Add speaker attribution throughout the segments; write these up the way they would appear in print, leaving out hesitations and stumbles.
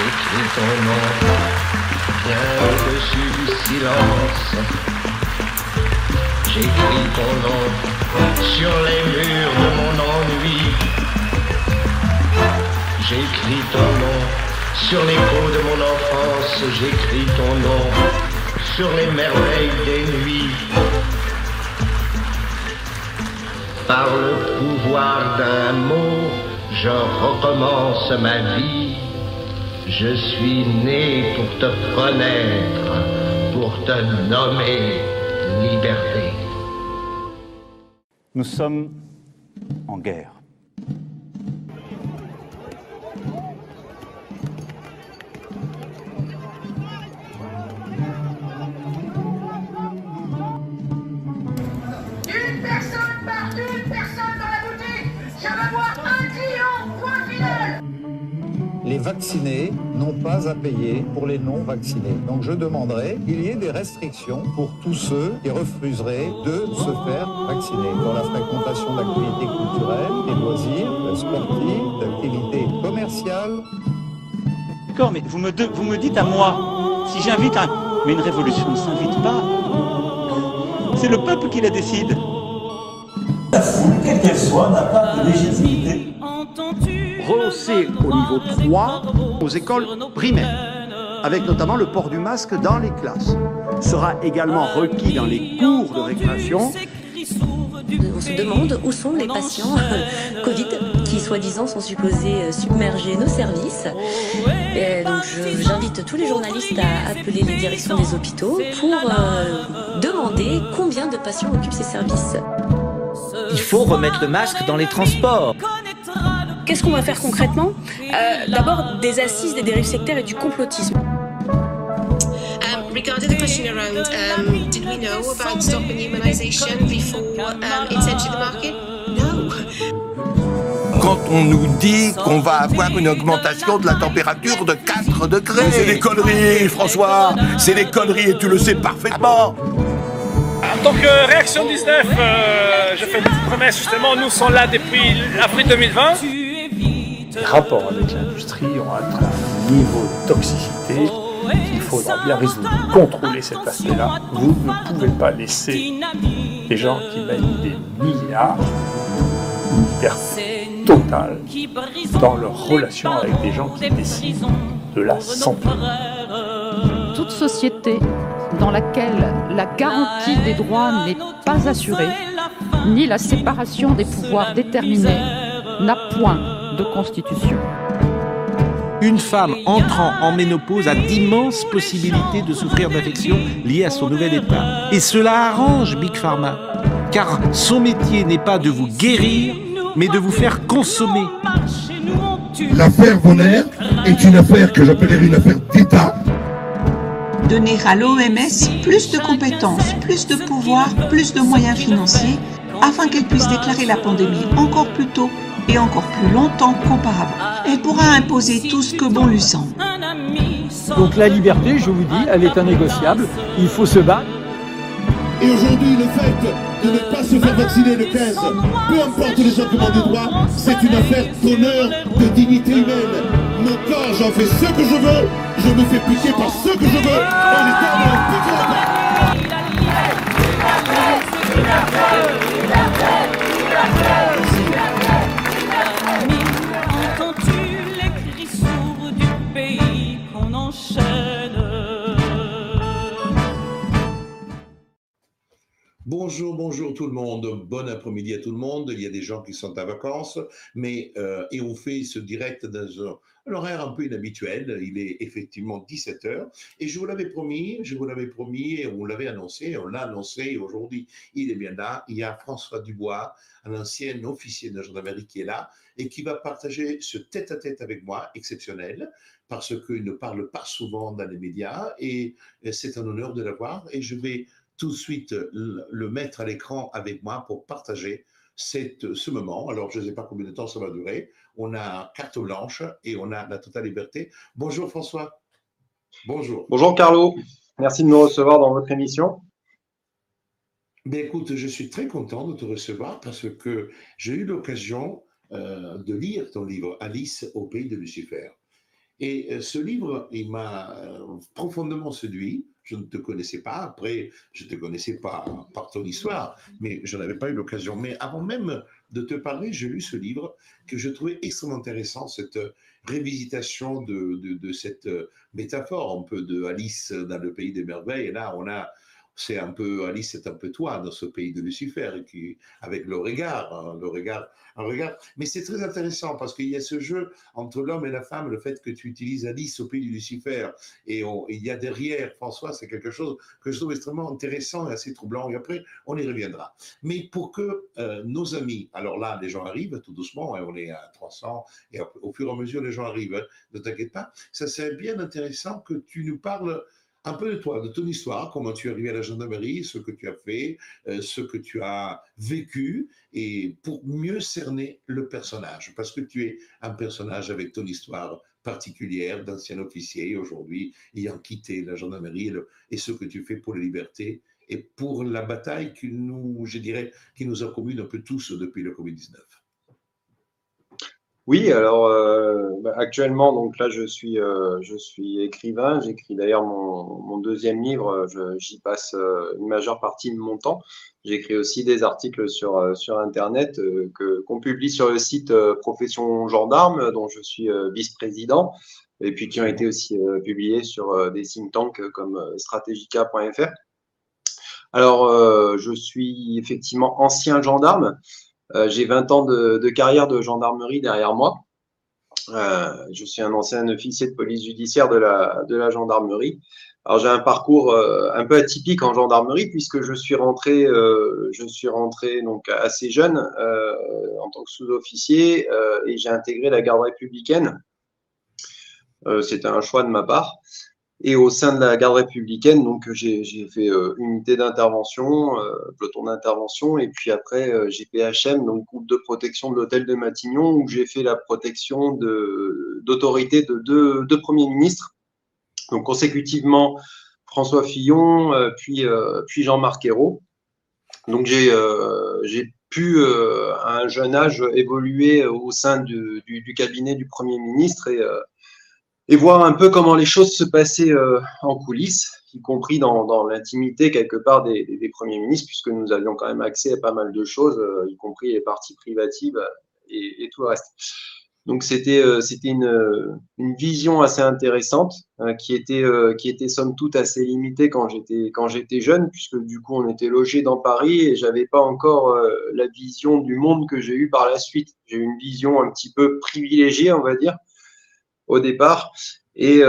Speaker 1: J'écris ton nom bien au-dessus du silence. J'écris ton nom sur les murs de mon ennui. J'écris ton nom sur l'écho de mon enfance. J'écris ton nom sur les merveilles des nuits. Par le pouvoir d'un mot, je recommence ma vie. Je suis né pour te connaître, pour te nommer liberté.
Speaker 2: Nous sommes en guerre.
Speaker 3: Une personne par une personne dans la boutique. Je veux voir un client, point final.
Speaker 4: Les vaccinés n'ont pas à payer pour les non-vaccinés. Donc je demanderai qu'il y ait des restrictions pour tous ceux qui refuseraient de se faire vacciner dans la fréquentation d'activités culturelles, des loisirs, sportifs, d'activités commerciales.
Speaker 2: D'accord, mais vous me dites à moi, si j'invite un... Mais une révolution ne s'invite pas. C'est le peuple qui la décide.
Speaker 5: La foule, quelle qu'elle soit, n'a pas de légitimité.
Speaker 6: Rehausser au niveau 3 aux écoles primaires, avec notamment le port du masque dans les classes. Sera également requis dans les cours de récréation.
Speaker 7: On se demande où sont les patients Covid qui, soi-disant, sont supposés submerger nos services. Donc j'invite tous les journalistes à appeler les directions des hôpitaux pour demander combien de patients occupent ces services.
Speaker 8: Il faut remettre le masque dans les transports.
Speaker 9: Qu'est-ce qu'on va faire concrètement ? D'abord, des assises des dérives sectaires et du complotisme.
Speaker 10: Regarding the question around, did we know about stopping humanization before it's entered the market? No.
Speaker 11: Quand on nous dit qu'on va avoir une augmentation de la température de 4 degrés.
Speaker 12: Mais c'est des conneries, François. C'est des conneries et tu le sais parfaitement.
Speaker 13: En tant que Réaction 19, je fais une petite promesse justement. Nous sommes là depuis avril 2020.
Speaker 14: Les rapports avec l'industrie ont atteint un niveau de toxicité qu'il faudra bien résoudre. Contrôler cet aspect-là. Vous ne pouvez pas laisser des gens qui mènent des milliards une liberté totale dans leurs relations avec des gens qui décident de la santé.
Speaker 15: Toute société dans laquelle la garantie des droits n'est pas assurée, ni la séparation des pouvoirs déterminée, n'a point de constitution.
Speaker 16: Une femme entrant en ménopause a d'immenses possibilités de souffrir d'infections liées à son nouvel état. Et cela arrange Big Pharma, car son métier n'est pas de vous guérir, mais de vous faire consommer.
Speaker 17: L'affaire Bonner est une affaire que j'appellerais une affaire d'État.
Speaker 18: Donner à l'OMS plus de compétences, plus de pouvoir, plus de moyens financiers, afin qu'elle puisse déclarer la pandémie encore plus tôt et encore plus longtemps qu'auparavant. Elle pourra imposer tout ce que bon lui semble.
Speaker 19: Donc la liberté, je vous dis, elle est innégociable, il faut se battre.
Speaker 17: Et aujourd'hui, le fait de ne pas se faire vacciner le 15, peu importe les arguments de droit, c'est une affaire d'honneur, de dignité humaine. Mon corps, j'en fais ce que je veux, je me fais piquer par ce que je veux, et les termes ne piqueront pas.
Speaker 3: Entends-tu les cris sourds du pays qu'on enchaîne?
Speaker 12: Bonjour tout le monde, bon après-midi à tout le monde. Il y a des gens qui sont en vacances, mais et on fait ce direct dans un horaire un peu inhabituel. Il est effectivement 17h et je vous l'avais promis et on l'avait annoncé, on l'a annoncé et aujourd'hui il est bien là. Il y a François Dubois, un ancien officier de la gendarmerie qui est là et qui va partager ce tête-à-tête avec moi exceptionnel parce qu'il ne parle pas souvent dans les médias et c'est un honneur de l'avoir et je vais tout de suite le mettre à l'écran avec moi pour partager ce moment. Alors, je ne sais pas combien de temps ça va durer. On a carte blanche et on a la totale liberté. Bonjour François. Bonjour.
Speaker 20: Bonjour Carlo. Merci de me recevoir dans votre émission.
Speaker 12: Ben écoute, je suis très content de te recevoir parce que j'ai eu l'occasion de lire ton livre « Alice au pays de Lucifer ». Et ce livre, il m'a profondément séduit. Je ne te connaissais pas. Après, je ne te connaissais pas par ton histoire, mais je n'avais pas eu l'occasion. Mais avant même de te parler, j'ai lu ce livre que je trouvais extrêmement intéressant, cette révisitation de cette métaphore un peu de Alice dans le pays des merveilles. Et là, c'est un peu Alice, c'est un peu toi dans ce pays de Lucifer, et qui, avec le regard, un regard. Mais c'est très intéressant parce qu'il y a ce jeu entre l'homme et la femme, le fait que tu utilises Alice au pays de Lucifer, et il y a derrière François, c'est quelque chose que je trouve extrêmement intéressant et assez troublant. Et après, on y reviendra. Mais pour que nos amis, alors là, les gens arrivent tout doucement, hein, on est à 300, et au fur et à mesure, les gens arrivent. Hein, ne t'inquiète pas. Ça serait bien intéressant que tu nous parles un peu de toi, de ton histoire, comment tu es arrivé à la gendarmerie, ce que tu as fait, ce que tu as vécu, et pour mieux cerner le personnage, parce que tu es un personnage avec ton histoire particulière d'ancien officier, et aujourd'hui ayant quitté la gendarmerie, et ce que tu fais pour les libertés et pour la bataille qui nous a commune un peu tous depuis le Covid-19.
Speaker 20: Oui, alors actuellement, donc là, je suis écrivain. J'écris d'ailleurs mon deuxième livre. J'y passe une majeure partie de mon temps. J'écris aussi des articles sur Internet qu'on publie sur le site Profession Gendarme, dont je suis vice-président, et puis qui ont été aussi publiés sur des think tanks comme strategica.fr. Alors, je suis effectivement ancien gendarme. J'ai 20 ans de carrière de gendarmerie derrière moi. Je suis un ancien officier de police judiciaire de la gendarmerie. Alors j'ai un parcours un peu atypique en gendarmerie puisque je suis rentré donc assez jeune en tant que sous-officier et j'ai intégré la garde républicaine. C'était un choix de ma part. Et au sein de la garde républicaine, donc j'ai fait unité d'intervention, peloton d'intervention, et puis après GPHM, donc groupe de protection de l'hôtel de Matignon, où j'ai fait la protection d'autorité de deux premiers ministres, donc consécutivement François Fillon, puis Jean-Marc Ayrault. Donc j'ai pu à un jeune âge évoluer au sein du cabinet du Premier ministre et voir un peu comment les choses se passaient en coulisses, y compris dans l'intimité quelque part des premiers ministres, puisque nous avions quand même accès à pas mal de choses, y compris les parties privatives et tout le reste. Donc c'était une vision assez intéressante qui était somme toute assez limitée quand j'étais jeune, puisque du coup on était logé dans Paris et j'avais pas encore la vision du monde que j'ai eue par la suite. J'ai eu une vision un petit peu privilégiée, on va dire, au départ, et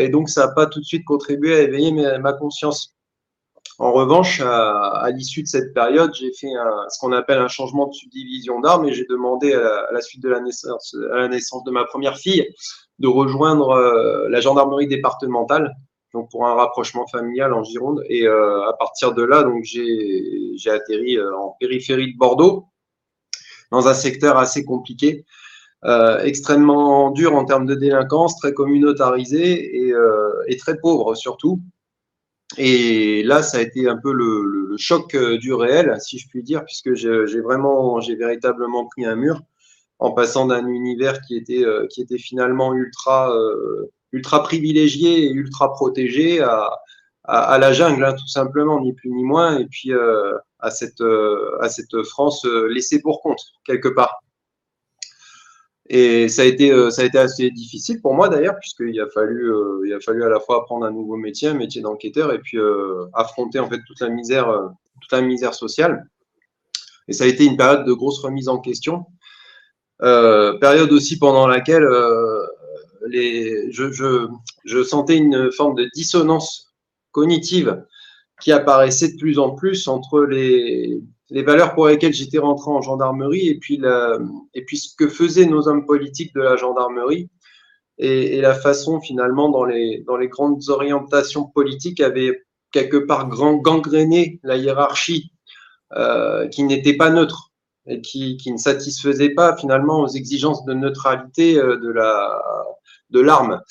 Speaker 20: donc ça n'a pas tout de suite contribué à éveiller ma conscience. En revanche, à l'issue de cette période, j'ai fait ce qu'on appelle un changement de subdivision d'armes et j'ai demandé à la suite de la naissance de ma première fille de rejoindre la gendarmerie départementale, donc pour un rapprochement familial en Gironde. Et à partir de là, donc j'ai atterri en périphérie de Bordeaux, dans un secteur assez compliqué. Extrêmement dur en termes de délinquance, très communautarisé et très pauvre surtout. Et là, ça a été un peu le choc du réel, si je puis dire, puisque j'ai véritablement pris un mur en passant d'un univers qui était finalement ultra privilégié et ultra protégé à la jungle, hein, tout simplement, ni plus ni moins, et puis à cette France laissée pour compte quelque part. Et ça a été assez difficile pour moi d'ailleurs, puisqu'il a fallu à la fois apprendre un nouveau métier, un métier d'enquêteur, et puis affronter en fait toute la misère sociale. Et ça a été une période de grosse remise en question, période aussi pendant laquelle je sentais une forme de dissonance cognitive qui apparaissait de plus en plus entre les valeurs pour lesquelles j'étais rentré en gendarmerie et puis ce que faisaient nos hommes politiques de la gendarmerie et la façon finalement dans les grandes orientations politiques avait quelque part gangréné la hiérarchie qui n'était pas neutre et qui ne satisfaisait pas finalement aux exigences de neutralité de l'arme.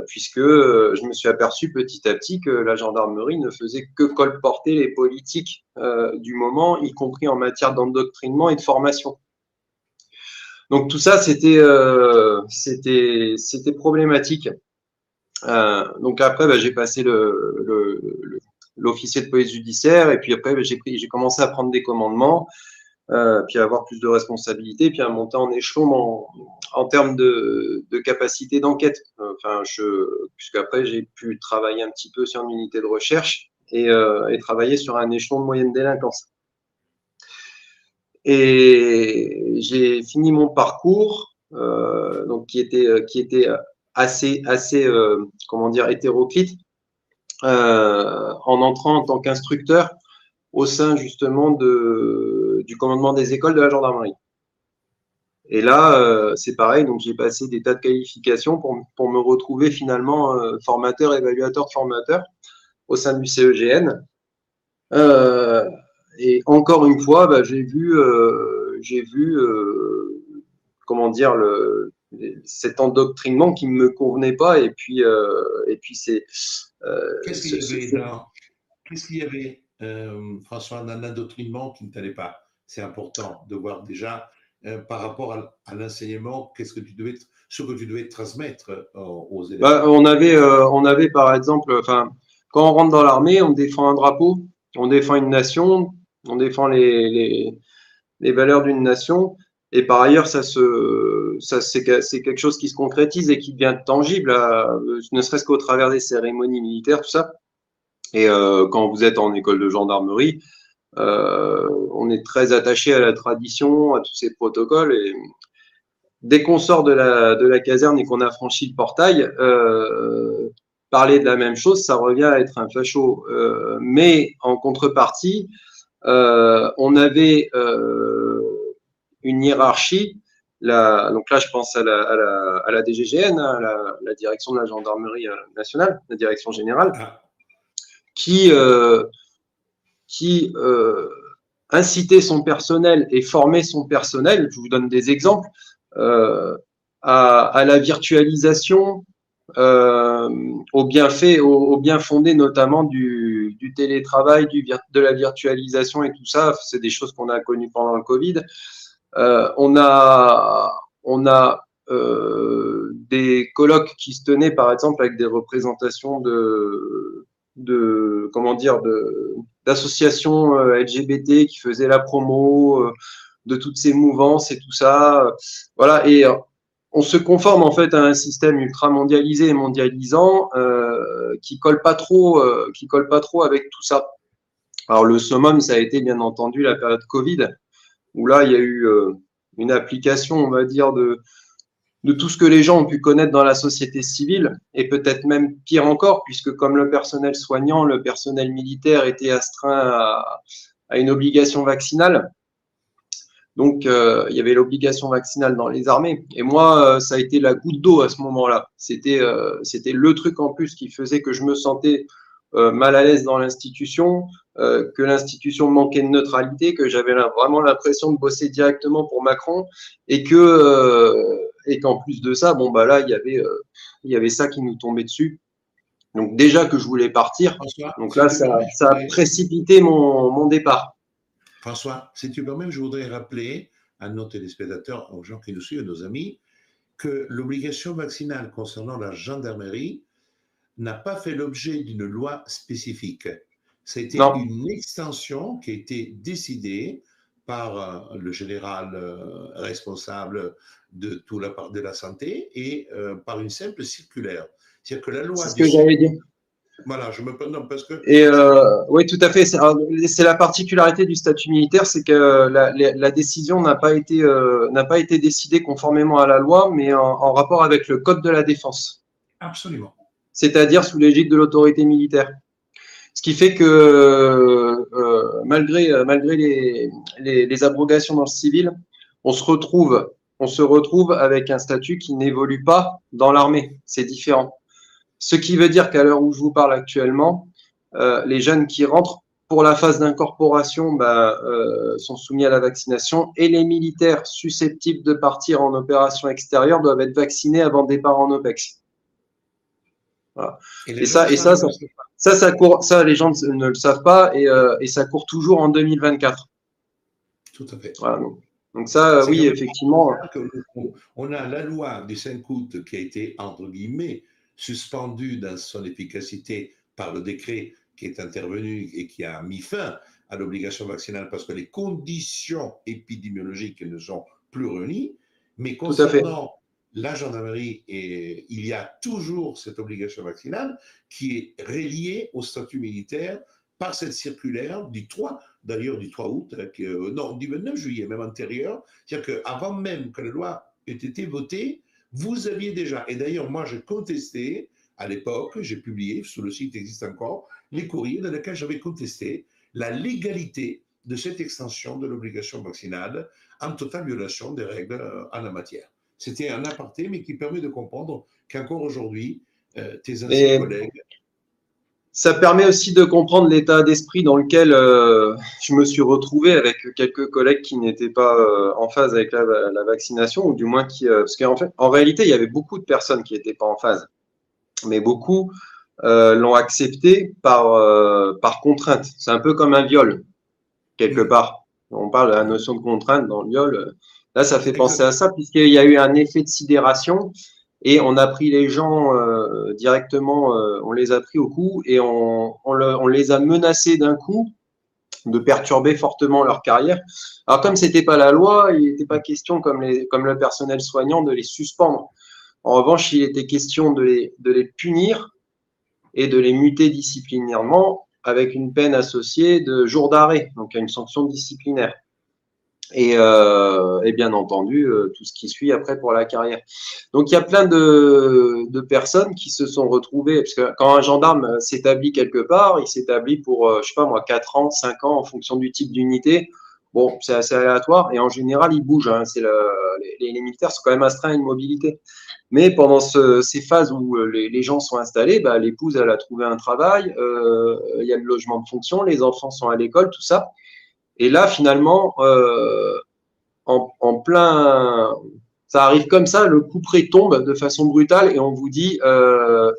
Speaker 20: Puisque je me suis aperçu petit à petit que la gendarmerie ne faisait que colporter les politiques du moment, y compris en matière d'endoctrinement et de formation. Donc tout ça, c'était problématique. Donc après, j'ai passé l'officier de police judiciaire, et puis après, j'ai commencé à prendre des commandements, puis à avoir plus de responsabilités, puis à monter en échelon en termes de capacité d'enquête. Puisqu'après, j'ai pu travailler un petit peu sur une unité de recherche et travailler sur un échelon de moyenne délinquance. Et j'ai fini mon parcours, donc qui était assez comment dire, hétéroclite, en entrant en tant qu'instructeur au sein justement du commandement des écoles de la gendarmerie. Et là, c'est pareil, donc j'ai passé des tas de qualifications pour me retrouver finalement formateur, évaluateur, formateur au sein du CEGN. Et encore une fois, j'ai vu comment dire, cet endoctrinement qui ne me convenait pas, et puis c'est...
Speaker 12: Qu'est-ce qu'il y avait, François, dans l'endoctrinement qui ne t'allait pas? C'est important de voir déjà par rapport à l'enseignement, ce que tu devais transmettre aux élèves.
Speaker 20: On avait par exemple, quand on rentre dans l'armée, on défend un drapeau, on défend une nation, on défend les valeurs d'une nation, et par ailleurs, c'est quelque chose qui se concrétise et qui devient tangible, ne serait-ce qu'au travers des cérémonies militaires, tout ça. Et quand vous êtes en école de gendarmerie, on est très attaché à la tradition, à tous ces protocoles, et dès qu'on sort de la caserne et qu'on a franchi le portail, parler de la même chose, ça revient à être un facho. Mais en contrepartie, on avait une hiérarchie. Donc là, je pense à la DGGN, à la direction de la gendarmerie nationale, la direction générale, qui incitait son personnel et formait son personnel. Je vous donne des exemples. À la virtualisation, au bien fondé notamment du télétravail, de la virtualisation et tout ça. C'est des choses qu'on a connues pendant le Covid. On a des colloques qui se tenaient, par exemple, avec des représentations d'associations LGBT qui faisaient la promo de toutes ces mouvances et tout ça. Voilà. Et on se conforme en fait à un système ultra mondialisé et mondialisant qui colle pas trop avec tout ça. Alors le summum, ça a été bien entendu la période Covid, où là il y a eu une application, on va dire, de tout ce que les gens ont pu connaître dans la société civile, et peut-être même pire encore, puisque comme le personnel soignant, le personnel militaire était astreint à une obligation vaccinale. Donc, il y avait l'obligation vaccinale dans les armées. Et moi, ça a été la goutte d'eau à ce moment-là. C'était le truc en plus qui faisait que je me sentais mal à l'aise dans l'institution, que l'institution manquait de neutralité, que j'avais vraiment l'impression de bosser directement pour Macron, et qu'en plus de ça, là, il y avait ça qui nous tombait dessus. Donc déjà que je voulais partir, François, donc là, ça a précipité mon départ.
Speaker 12: François, si tu permets, je voudrais rappeler à nos téléspectateurs, aux gens qui nous suivent, à nos amis, que l'obligation vaccinale concernant la gendarmerie n'a pas fait l'objet d'une loi spécifique. C'était une extension qui a été décidée par le général responsable de toute la part de la santé et par une simple circulaire. C'est-à-dire que la loi...
Speaker 20: C'est ce que j'avais dit.
Speaker 12: Voilà, je me prononce parce que...
Speaker 20: Et oui, tout à fait. C'est la particularité du statut militaire, c'est que la décision n'a pas été décidée conformément à la loi, mais en rapport avec le Code de la défense.
Speaker 12: Absolument.
Speaker 20: C'est-à-dire sous l'égide de l'autorité militaire. Ce qui fait que malgré les abrogations dans le civil, on se retrouve avec un statut qui n'évolue pas dans l'armée. C'est différent. Ce qui veut dire qu'à l'heure où je vous parle actuellement, les jeunes qui rentrent pour la phase d'incorporation sont soumis à la vaccination, et les militaires susceptibles de partir en opération extérieure doivent être vaccinés avant départ en OPEX. Voilà. Et ça court, ça les gens ne le savent pas, et ça court toujours en 2024.
Speaker 12: Tout à fait.
Speaker 20: Voilà, Donc ça, oui, effectivement.
Speaker 12: On a la loi du 5 août qui a été, entre guillemets, suspendue dans son efficacité par le décret qui est intervenu et qui a mis fin à l'obligation vaccinale parce que les conditions épidémiologiques ne sont plus réunies. Mais concernant la gendarmerie, il y a toujours cette obligation vaccinale qui est reliée au statut militaire par cette circulaire du 3 août, non, du 29 juillet, même antérieur. C'est-à-dire qu'avant même que la loi ait été votée, vous aviez déjà, et d'ailleurs moi j'ai contesté à l'époque, j'ai publié, sur le site existe encore, les courriers dans lesquels j'avais contesté la légalité de cette extension de l'obligation vaccinale en totale violation des règles en la matière. C'était un aparté, mais qui permet de comprendre qu'encore aujourd'hui, tes anciens collègues...
Speaker 20: Ça permet aussi de comprendre l'état d'esprit dans lequel je me suis retrouvé avec quelques collègues qui n'étaient pas en phase avec la vaccination, ou du moins qui... parce en réalité, il y avait beaucoup de personnes qui n'étaient pas en phase, mais beaucoup l'ont accepté par contrainte. C'est un peu comme un viol, quelque part. On parle de la notion de contrainte dans le viol. Là, ça fait penser à ça, puisqu'il y a eu un effet de sidération et on a pris les gens directement, on les a pris au cou et on les a menacés d'un coup de perturber fortement leur carrière. Alors, comme c'était pas la loi, il n'était pas question, comme le personnel soignant, de les suspendre. En revanche, il était question de les punir et de les muter disciplinairement avec une peine associée de jours d'arrêt, donc à une sanction disciplinaire. Et bien entendu, tout ce qui suit après pour la carrière. Donc, il y a plein de personnes qui se sont retrouvées, parce que quand un gendarme s'établit quelque part, il s'établit pour, je sais pas moi, 4 ans, 5 ans, en fonction du type d'unité. Bon, c'est assez aléatoire, et en général, ils bougent. Hein. Les militaires sont quand même astreints à une mobilité. Mais pendant ces phases où les gens sont installés, bah, l'épouse, elle a trouvé un travail, il y a le logement de fonction, les enfants sont à l'école, tout ça. Et là, finalement, en plein, ça arrive comme ça, le couperet tombe de façon brutale et on vous dit,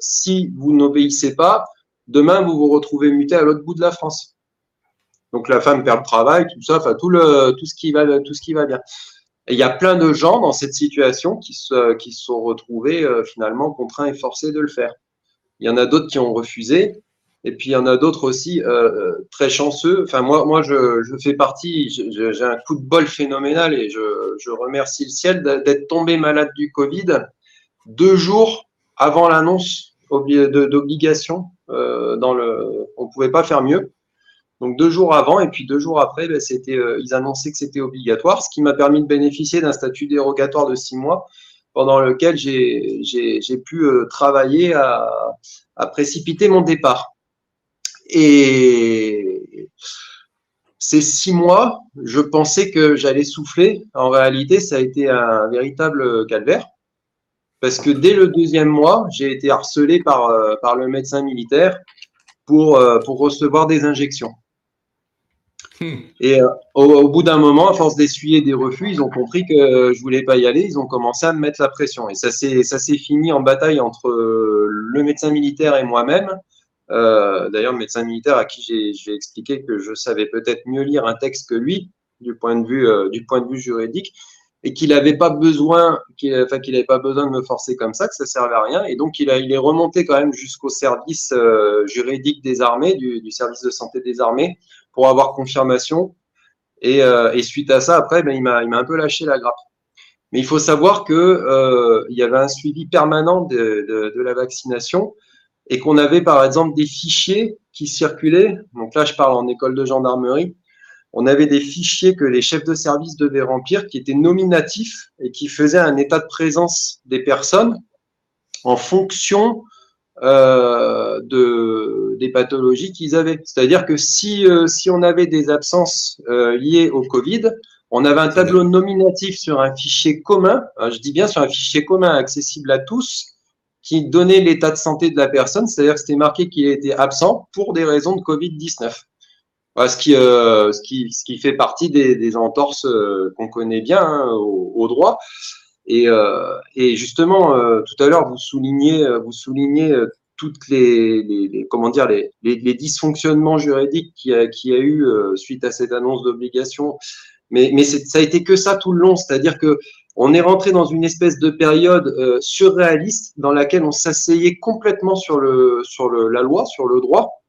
Speaker 20: si vous n'obéissez pas, demain, vous vous retrouvez muté à l'autre bout de la France. Donc, la femme perd le travail, tout ça, enfin, tout ce qui va bien. Et il y a plein de gens dans cette situation qui se sont retrouvés finalement contraints et forcés de le faire. Il y en a d'autres qui ont refusé. Et puis, il y en a d'autres aussi très chanceux. Enfin, moi je fais partie, j'ai un coup de bol phénoménal et je remercie le ciel d'être tombé malade du Covid 2 jours avant l'annonce d'obligation. On ne pouvait pas faire mieux. Donc, 2 jours avant et puis 2 jours après, ben, ils annonçaient que c'était obligatoire, ce qui m'a permis de bénéficier d'un statut dérogatoire de 6 mois pendant lequel j'ai pu travailler à précipiter mon départ. Et ces 6 mois, je pensais que j'allais souffler. En réalité, ça a été un véritable calvaire. Parce que dès le 2e mois, j'ai été harcelé par le médecin militaire pour recevoir des injections. Et au bout d'un moment, à force d'essuyer des refus, ils ont compris que je voulais pas y aller. Ils ont commencé à me mettre la pression. Et ça s'est fini en bataille entre le médecin militaire et moi-même. D'ailleurs, le médecin militaire à qui j'ai expliqué que je savais peut-être mieux lire un texte que lui, du point de vue juridique, et qu'il n'avait pas besoin, de me forcer comme ça, que ça servait à rien. Et donc, il est remonté quand même jusqu'au service juridique des armées, du service de santé des armées, pour avoir confirmation. Et suite à ça, après, ben, il m'a un peu lâché la grappe. Mais il faut savoir que il y avait un suivi permanent de la vaccination. Et qu'on avait par exemple des fichiers qui circulaient, donc là je parle en école de gendarmerie, on avait des fichiers que les chefs de service devaient remplir qui étaient nominatifs et qui faisaient un état de présence des personnes en fonction des pathologies qu'ils avaient. C'est-à-dire que si on avait des absences liées au Covid, on avait un tableau nominatif sur un fichier commun, je dis bien sur un fichier commun accessible à tous, qui donnait l'état de santé de la personne, c'est-à-dire que c'était marqué qu'il était absent pour des raisons de Covid-19. Voilà, ce qui fait partie des entorses qu'on connaît bien hein, au droit. Et justement, tout à l'heure, vous soulignez toutes les dysfonctionnements juridiques qu'il y a eu suite à cette annonce d'obligation Mais ça a été que ça tout le long, c'est-à-dire que on est rentré dans une espèce de période surréaliste dans laquelle on s'asseyait complètement sur la loi, sur le droit.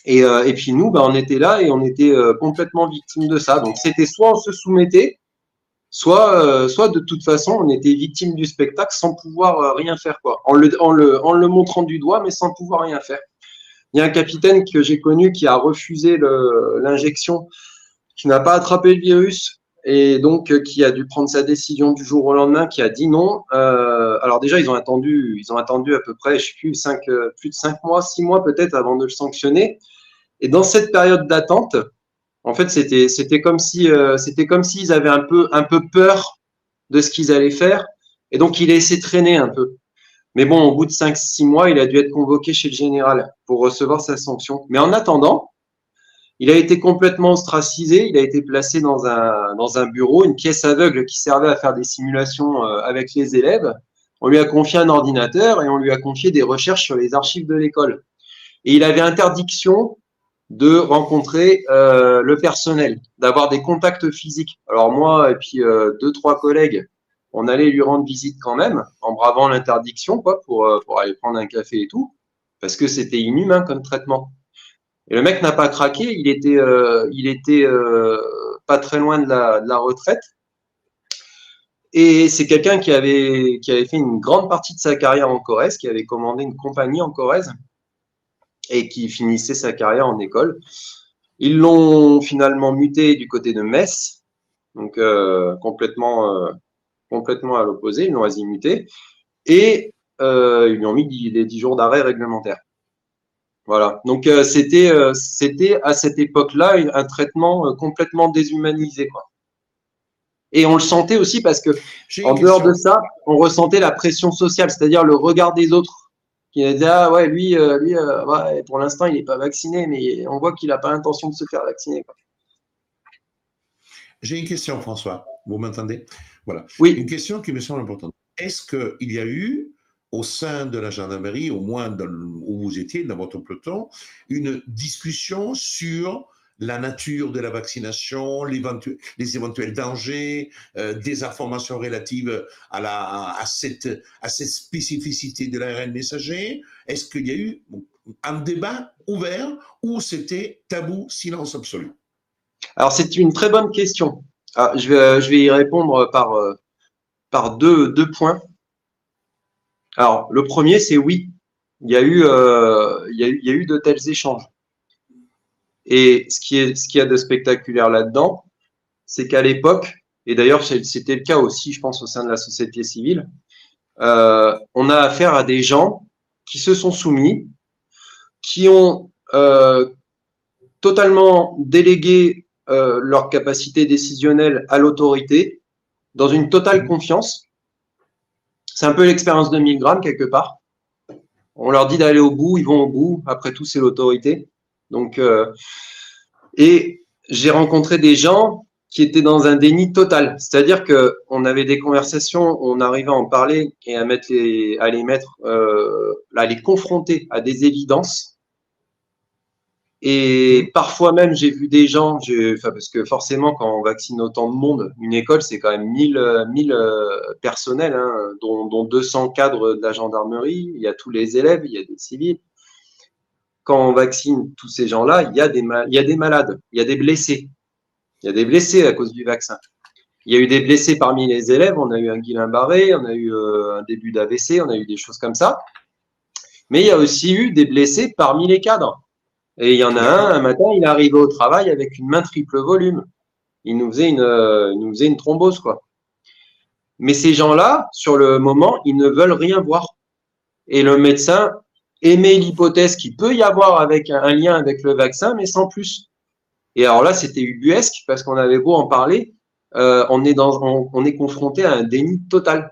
Speaker 20: Et puis nous, on était là et on était complètement victimes de ça. Donc c'était soit on se soumettait, soit de toute façon on était victime du spectacle sans pouvoir rien faire, quoi, en le montrant du doigt, mais sans pouvoir rien faire. Il y a un capitaine que j'ai connu qui a refusé l'injection, qui n'a pas attrapé le virus et donc qui a dû prendre sa décision du jour au lendemain, qui a dit non. Alors déjà ils ont attendu à peu près, je sais plus, plus de 5 mois, 6 mois peut-être avant de le sanctionner. Et dans cette période d'attente, en fait, c'était comme s'ils avaient un peu peur de ce qu'ils allaient faire, et donc il a laissé traîner un peu. Mais bon, au bout de 5-6 mois, il a dû être convoqué chez le général pour recevoir sa sanction. Mais en attendant, il a été complètement ostracisé, il a été placé dans un bureau, une pièce aveugle qui servait à faire des simulations avec les élèves. On lui a confié un ordinateur et on lui a confié des recherches sur les archives de l'école. Et il avait interdiction de rencontrer le personnel, d'avoir des contacts physiques. Alors moi et puis 2-3 collègues, on allait lui rendre visite quand même, en bravant l'interdiction, quoi, pour aller prendre un café et tout, parce que c'était inhumain comme traitement. Et le mec n'a pas craqué, il était pas très loin de la retraite. Et c'est quelqu'un qui avait fait une grande partie de sa carrière en Corrèze, qui avait commandé une compagnie en Corrèze et qui finissait sa carrière en école. Ils l'ont finalement muté du côté de Metz, donc complètement à l'opposé, ils l'ont azimuté, et ils lui ont mis les 10 jours d'arrêt réglementaire. Voilà, donc c'était à cette époque-là un traitement complètement déshumanisé, quoi. Et on le sentait aussi parce que, en dehors de ça, on ressentait la pression sociale, c'est-à-dire le regard des autres, qui disaient ah ouais, lui ouais, pour l'instant il n'est pas vacciné, mais on voit qu'il n'a pas l'intention de se faire vacciner, quoi.
Speaker 12: J'ai une question, François. Vous m'entendez? Voilà.
Speaker 20: Oui.
Speaker 12: Une question qui me semble importante. Est-ce qu'il y a eu, au sein de la gendarmerie, au moins où vous étiez, dans votre peloton, une discussion sur la nature de la vaccination, les éventuels dangers, des informations relatives à cette spécificité de l'ARN messager? Est-ce qu'il y a eu un débat ouvert ou c'était tabou, silence absolu?
Speaker 20: Alors, c'est une très bonne question. Ah, je vais y répondre par deux points. Alors, le premier, c'est oui. Il y a eu de tels échanges. Et ce qu'il y a de spectaculaire là-dedans, c'est qu'à l'époque, et d'ailleurs c'était le cas aussi, je pense, au sein de la société civile, on a affaire à des gens qui se sont soumis, qui ont totalement délégué leur capacité décisionnelle à l'autorité, dans une totale confiance. C'est un peu l'expérience de Milgram, quelque part. On leur dit d'aller au bout, ils vont au bout. Après tout, c'est l'autorité. Donc, et j'ai rencontré des gens qui étaient dans un déni total. C'est-à-dire qu'on avait des conversations, on arrivait à en parler et à les confronter à des évidences. Et parfois même, j'ai vu des gens, parce que forcément, quand on vaccine autant de monde, une école, c'est quand même 1000 personnels, hein, dont 200 cadres de la gendarmerie, il y a tous les élèves, il y a des civils. Quand on vaccine tous ces gens-là, il y a des malades, il y a des blessés. Il y a des blessés à cause du vaccin. Il y a eu des blessés parmi les élèves, on a eu un Guillain-Barré, on a eu un début d'AVC, on a eu des choses comme ça. Mais il y a aussi eu des blessés parmi les cadres. Et il y en a un matin, il est arrivé au travail avec une main triple volume. Il nous faisait une thrombose, quoi. Mais ces gens-là, sur le moment, ils ne veulent rien voir. Et le médecin émet l'hypothèse qu'il peut y avoir avec un lien avec le vaccin, mais sans plus. Et alors là, c'était ubuesque parce qu'on avait beau en parler, on est confronté à un déni total.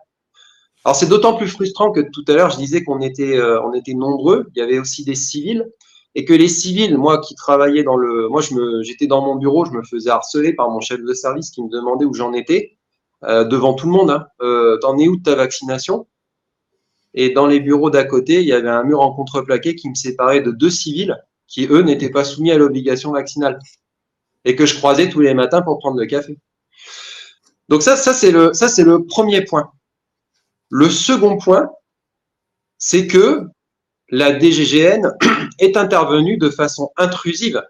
Speaker 20: Alors c'est d'autant plus frustrant que tout à l'heure, je disais qu'on était nombreux. Il y avait aussi des civils. Et que les civils, moi qui travaillais j'étais dans mon bureau, je me faisais harceler par mon chef de service qui me demandait où j'en étais, devant tout le monde. Hein. T'en es où de ta vaccination? Et dans les bureaux d'à côté, il y avait un mur en contreplaqué qui me séparait de 2 civils qui, eux, n'étaient pas soumis à l'obligation vaccinale. et que je croisais tous les matins pour prendre le café. Donc ça c'est le premier point. Le second point, c'est que la DGGN est intervenue de façon intrusive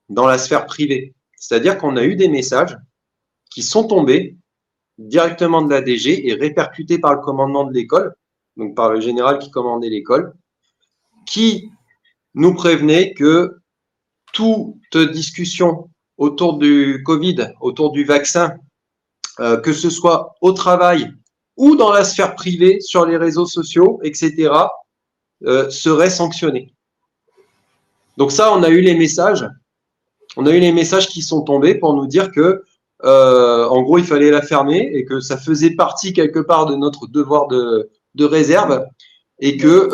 Speaker 20: dans la sphère privée. C'est-à-dire qu'on a eu des messages qui sont tombés directement de la DG et répercutés par le commandement de l'école, donc par le général qui commandait l'école, qui nous prévenait que toute discussion autour du Covid, autour du vaccin, que ce soit au travail ou dans la sphère privée, sur les réseaux sociaux, etc., serait sanctionnée. Donc ça, on a eu les messages qui sont tombés pour nous dire que, en gros, il fallait la fermer et que ça faisait partie quelque part de notre devoir de réserve et que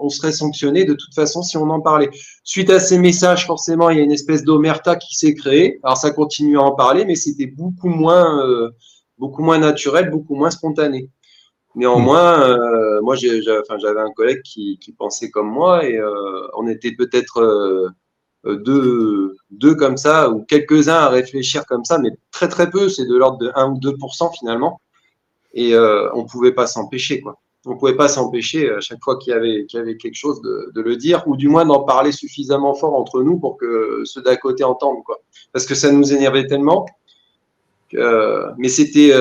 Speaker 20: on serait sanctionné de toute façon si on en parlait. Suite à ces messages, forcément, il y a une espèce d'omerta qui s'est créée. Alors ça continue à en parler, mais c'était beaucoup moins naturel, beaucoup moins spontané. Néanmoins, moi, j'avais un collègue qui pensait comme moi et on était peut-être deux comme ça ou quelques-uns à réfléchir comme ça, mais très très peu, c'est de l'ordre de 1 ou 2% finalement. Et on pouvait pas s'empêcher, quoi. On pouvait pas s'empêcher à chaque fois qu'il y avait quelque chose de le dire, ou du moins d'en parler suffisamment fort entre nous pour que ceux d'à côté entendent, quoi. Parce que ça nous énervait tellement. Mais c'était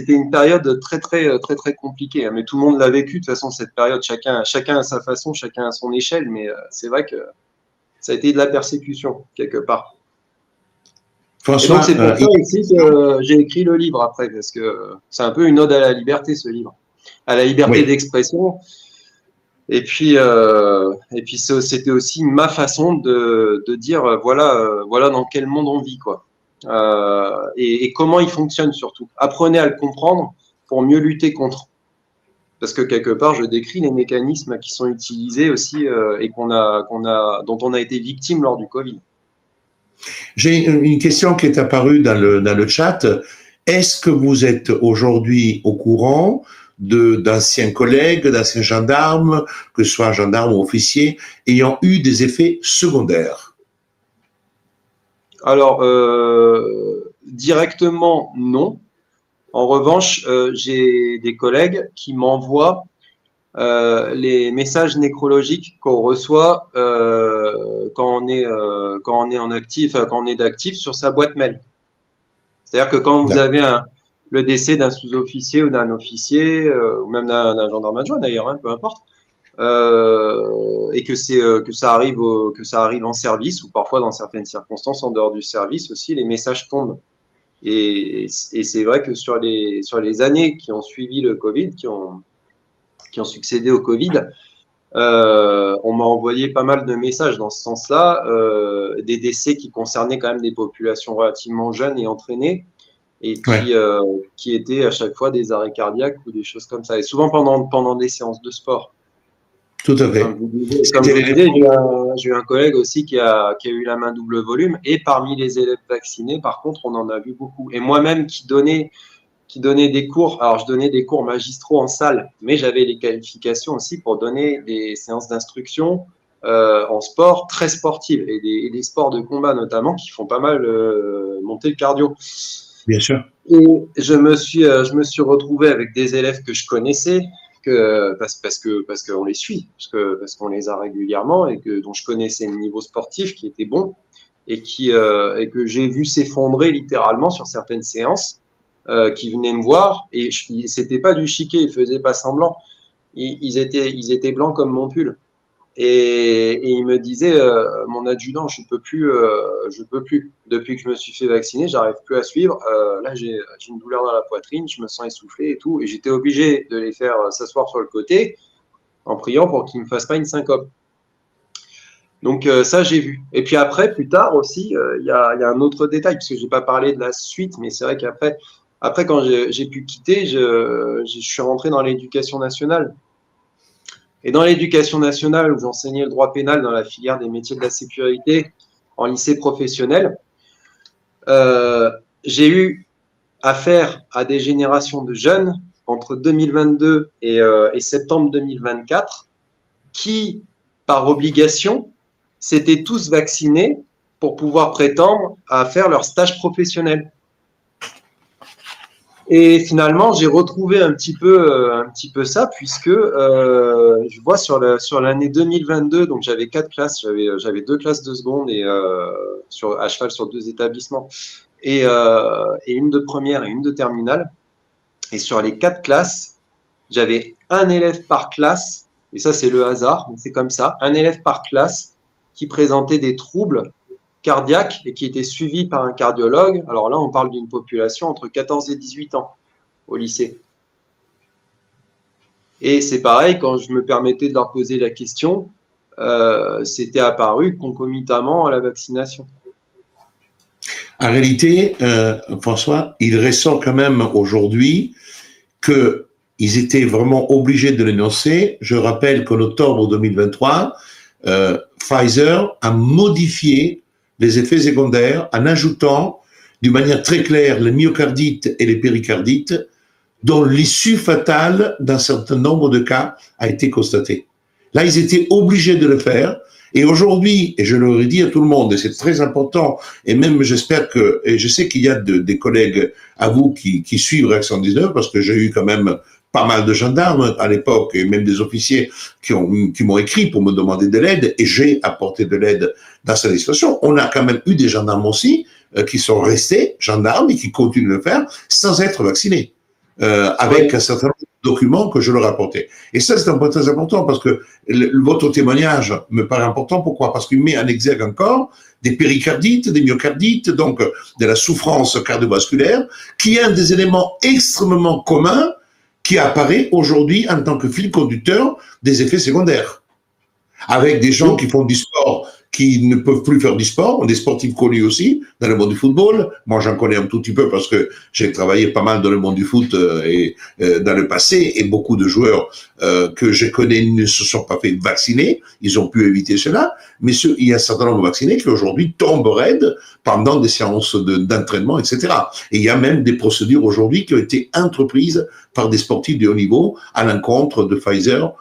Speaker 20: une période très très compliquée, hein. Mais tout le monde l'a vécu de toute façon cette période. Chacun à sa façon, chacun à son échelle. Mais c'est vrai que ça a été de la persécution quelque part.
Speaker 12: François,
Speaker 20: et donc c'est pour ça aussi que j'ai écrit le livre après, parce que c'est un peu une ode à la liberté, ce livre, à la liberté d'expression. Et puis c'était aussi ma façon de dire voilà dans quel monde on vit, quoi. Et comment il fonctionne surtout. Apprenez à le comprendre pour mieux lutter contre. Parce que quelque part, je décris les mécanismes qui sont utilisés aussi et dont on a été victime lors du Covid.
Speaker 12: J'ai une question qui est apparue dans le chat. Est-ce que vous êtes aujourd'hui au courant d'anciens collègues, d'anciens gendarmes, que ce soit gendarmes ou officiers, ayant eu des effets secondaires?
Speaker 20: Alors, directement, non. En revanche, j'ai des collègues qui m'envoient les messages nécrologiques qu'on reçoit quand on est en actif, quand on est d'actif sur sa boîte mail. C'est-à-dire que quand vous avez le décès d'un sous-officier ou d'un officier, ou même d'un gendarme adjoint d'ailleurs, hein, peu importe, et que ça arrive en service ou parfois dans certaines circonstances en dehors du service aussi, les messages tombent. Et c'est vrai que sur les années qui ont suivi le Covid, qui ont succédé au Covid, on m'a envoyé pas mal de messages dans ce sens-là, des décès qui concernaient quand même des populations relativement jeunes et entraînées, et qui étaient à chaque fois des arrêts cardiaques ou des choses comme ça, et souvent pendant des séances de sport.
Speaker 12: Tout à fait.
Speaker 20: Comme vous disiez, j'ai eu un collègue aussi qui a eu la main double volume, et parmi les élèves vaccinés, par contre, on en a vu beaucoup. Et moi-même qui donnais des cours, alors je donnais des cours magistraux en salle, mais j'avais les qualifications aussi pour donner des séances d'instruction en sport très sportives, et des sports de combat notamment, qui font pas mal monter le cardio.
Speaker 12: Bien sûr.
Speaker 20: Et je me suis retrouvé avec des élèves que je connaissais, parce qu'on les suit, parce qu'on les a régulièrement, et dont je connaissais le niveau sportif qui était bon, et que j'ai vu s'effondrer littéralement sur certaines séances, qui venaient me voir, et c'était pas du chiquet, ils faisaient pas semblant, ils étaient blancs comme mon pull, et ils me disaient, mon adjudant, je peux plus, depuis que je me suis fait vacciner, j'arrive plus à suivre, là j'ai une douleur dans la poitrine, je me sens essoufflé et tout, et j'étais obligé de les faire s'asseoir sur le côté en priant pour qu'ils me fassent pas une syncope. Donc ça j'ai vu. Et puis après, plus tard aussi, il y a un autre détail, parce que j'ai pas parlé de la suite, mais c'est vrai qu'après quand j'ai pu quitter, je suis rentré dans l'éducation nationale. Et dans l'éducation nationale, où j'enseignais le droit pénal dans la filière des métiers de la sécurité en lycée professionnel, j'ai eu affaire à des générations de jeunes entre 2022 et septembre 2024 qui, par obligation, s'étaient tous vaccinés pour pouvoir prétendre à faire leur stage professionnel. Et finalement, j'ai retrouvé un petit peu ça, puisque je vois sur l'année 2022, donc j'avais 4 classes, j'avais 2 classes de seconde et à cheval sur 2 établissements, et une de première et une de terminale. Et sur les 4 classes, j'avais un élève par classe, et ça c'est le hasard, mais c'est comme ça, un élève par classe qui présentait des troubles cardiaques et qui était suivi par un cardiologue. Alors là, on parle d'une population entre 14 et 18 ans au lycée. Et c'est pareil, quand je me permettais de leur poser la question, c'était apparu concomitamment à la vaccination.
Speaker 12: En réalité, François, il ressort quand même aujourd'hui qu'ils étaient vraiment obligés de l'énoncer. Je rappelle qu'en octobre 2023, Pfizer a modifié les effets secondaires en ajoutant d'une manière très claire les myocardites et les péricardites dont l'issue fatale d'un certain nombre de cas a été constatée. Là, ils étaient obligés de le faire. Et aujourd'hui, et je le dis à tout le monde, et c'est très important, et même j'espère et je sais qu'il y a des collègues à vous qui suivent Réaction 19, parce que j'ai eu quand même pas mal de gendarmes à l'époque, et même des officiers qui m'ont écrit pour me demander de l'aide, et j'ai apporté de l'aide dans cette situation. On a quand même eu des gendarmes aussi qui sont restés gendarmes et qui continuent de le faire sans être vaccinés, avec un certain nombre de documents que je leur apportais. Et ça, c'est un point très important parce que votre témoignage me paraît important. Pourquoi? Parce qu'il met en exergue encore des péricardites, des myocardites, donc de la souffrance cardiovasculaire, qui est un des éléments extrêmement communs qui apparaît aujourd'hui en tant que fil conducteur des effets secondaires. Avec des gens qui font du sport, qui ne peuvent plus faire du sport, des sportifs connus aussi, dans le monde du football. Moi, j'en connais un tout petit peu parce que j'ai travaillé pas mal dans le monde du foot et dans le passé, et beaucoup de joueurs que je connais ne se sont pas fait vacciner, ils ont pu éviter cela, mais il y a un certain nombre de vaccinés qui aujourd'hui tombent raides pendant des séances d'entraînement, etc. Et il y a même des procédures aujourd'hui qui ont été entreprises par des sportifs de haut niveau à l'encontre de Pfizer,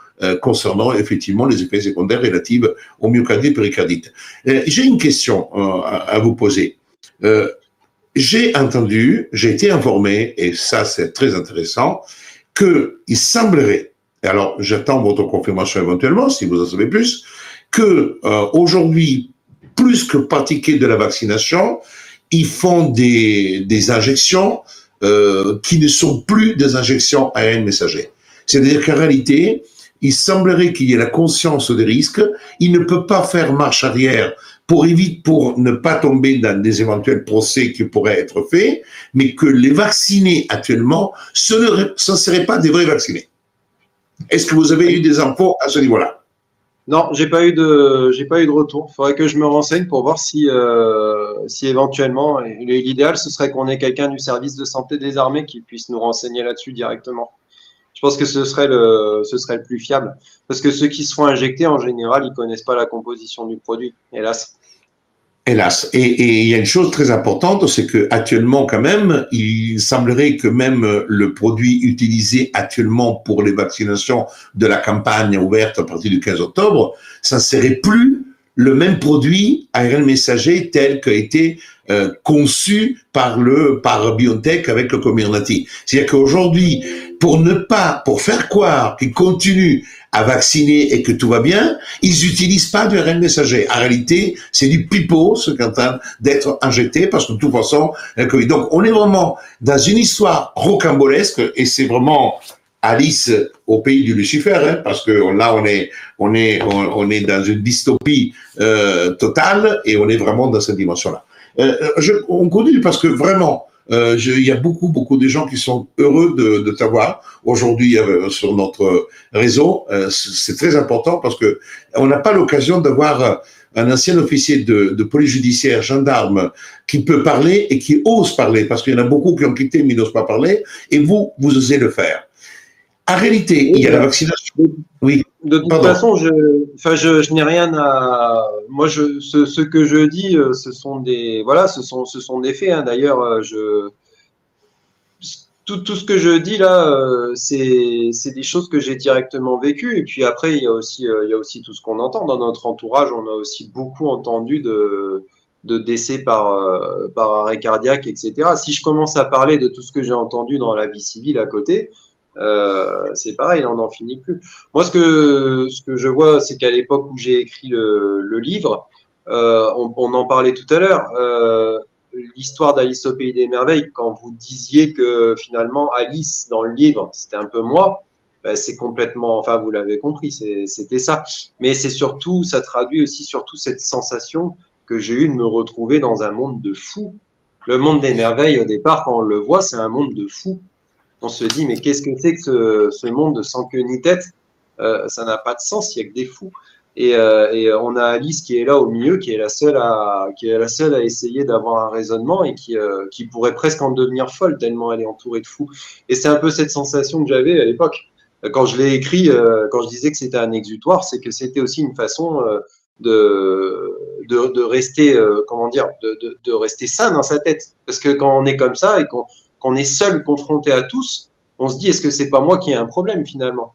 Speaker 12: concernant effectivement les effets secondaires relatifs au myocardite et péricardite. J'ai une question à vous poser. J'ai été informé, et ça c'est très intéressant, qu'il semblerait, et alors j'attends votre confirmation éventuellement, si vous en savez plus, que aujourd'hui, plus que pratiquer de la vaccination, ils font des injections qui ne sont plus des injections ARN messager. C'est-à-dire qu'en réalité, il semblerait qu'il y ait la conscience des risques. Il ne peut pas faire marche arrière pour ne pas tomber dans des éventuels procès qui pourraient être faits, mais que les vaccinés actuellement, ce ne seraient pas des vrais vaccinés. Est-ce que vous avez eu des infos à ce niveau-là?
Speaker 20: Non, j'ai pas eu de retour. Il faudrait que je me renseigne pour voir si éventuellement, l'idéal ce serait qu'on ait quelqu'un du service de santé des armées qui puisse nous renseigner là-dessus directement. Je pense que ce serait le plus fiable. Parce que ceux qui se font injecter, en général, ils connaissent pas la composition du produit, hélas.
Speaker 12: Hélas. Et il y a une chose très importante, c'est que actuellement, quand même, il semblerait que même le produit utilisé actuellement pour les vaccinations de la campagne ouverte à partir du 15 octobre, ça ne serait plus le même produit ARN messager tel qu'a été conçu par BioNTech avec le Comirnaty. C'est-à-dire qu'aujourd'hui, pour faire croire qu'ils continuent à vacciner et que tout va bien, ils utilisent pas de ARN messager. En réalité, c'est du pipeau, ce qui est en train d'être injecté, parce que de toute façon, donc on est vraiment dans une histoire rocambolesque, et c'est vraiment Alice au pays du Lucifer, hein, parce que là on est dans une dystopie totale, et on est vraiment dans cette dimension-là. On continue parce que vraiment, il y a beaucoup de gens qui sont heureux de t'avoir aujourd'hui sur notre réseau. C'est très important parce que on n'a pas l'occasion d'avoir un ancien officier de police judiciaire, gendarme, qui peut parler et qui ose parler, parce qu'il y en a beaucoup qui ont quitté mais n'osent pas parler, et vous osez le faire. En réalité, il y a la vaccination. Oui.
Speaker 20: De toute façon, je n'ai rien à. Moi, ce que je dis, ce sont des faits. Hein. D'ailleurs, tout ce que je dis là, c'est des choses que j'ai directement vécues. Et puis après, il y a aussi tout ce qu'on entend dans notre entourage. On a aussi beaucoup entendu décès par arrêt cardiaque, etc. Si je commence à parler de tout ce que j'ai entendu dans la vie civile à côté, c'est pareil, on n'en finit plus. Moi, ce que je vois, c'est qu'à l'époque où j'ai écrit le livre, on en parlait tout à l'heure, l'histoire d'Alice au Pays des Merveilles, quand vous disiez que finalement Alice, dans le livre, c'était un peu moi, ben, c'est complètement, enfin vous l'avez compris, c'était ça. Mais c'est surtout, ça traduit aussi surtout cette sensation que j'ai eu de me retrouver dans un monde de fous. Le monde des merveilles, au départ, quand on le voit, c'est un monde de fous. On se dit, mais qu'est-ce que c'est que ce monde sans queue ni tête? Ça n'a pas de sens, il n'y a que des fous. Et on a Alice qui est là au milieu, qui est la seule à essayer d'avoir un raisonnement et qui pourrait presque en devenir folle tellement elle est entourée de fous. Et c'est un peu cette sensation que j'avais à l'époque. Quand je l'ai écrit, quand je disais que c'était un exutoire, c'est que c'était aussi une façon de rester, comment dire, de rester sain dans sa tête. Parce que quand on est comme ça et qu'on est seul confronté à tous, on se dit, est-ce que c'est pas moi qui ai un problème finalement?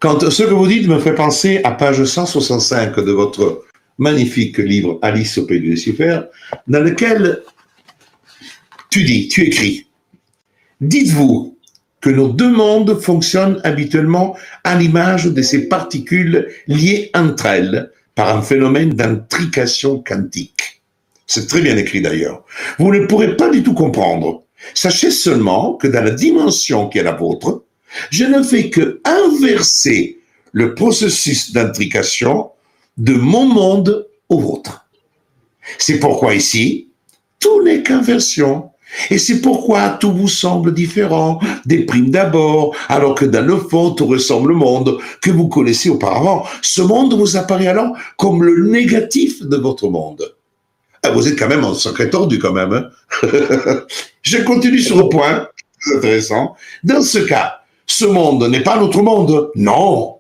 Speaker 12: Quand ce que vous dites me fait penser à page 165 de votre magnifique livre Alice au Pays de Lucifer, dans lequel tu écris, dites-vous que nos deux mondes fonctionnent habituellement à l'image de ces particules liées entre elles par un phénomène d'intrication quantique. C'est très bien écrit d'ailleurs. Vous ne pourrez pas du tout comprendre. Sachez seulement que dans la dimension qui est la vôtre, je ne fais que inverser le processus d'intrication de mon monde au vôtre. C'est pourquoi ici, tout n'est qu'inversion. Et c'est pourquoi tout vous semble différent, des primes d'abord, alors que dans le fond, tout ressemble au monde que vous connaissez auparavant. Ce monde vous apparaît alors comme le négatif de votre monde. Ah, vous êtes quand même un sacré tordu quand même. Hein. Je continue sur le point, c'est intéressant. Dans ce cas, ce monde n'est pas notre monde. Non,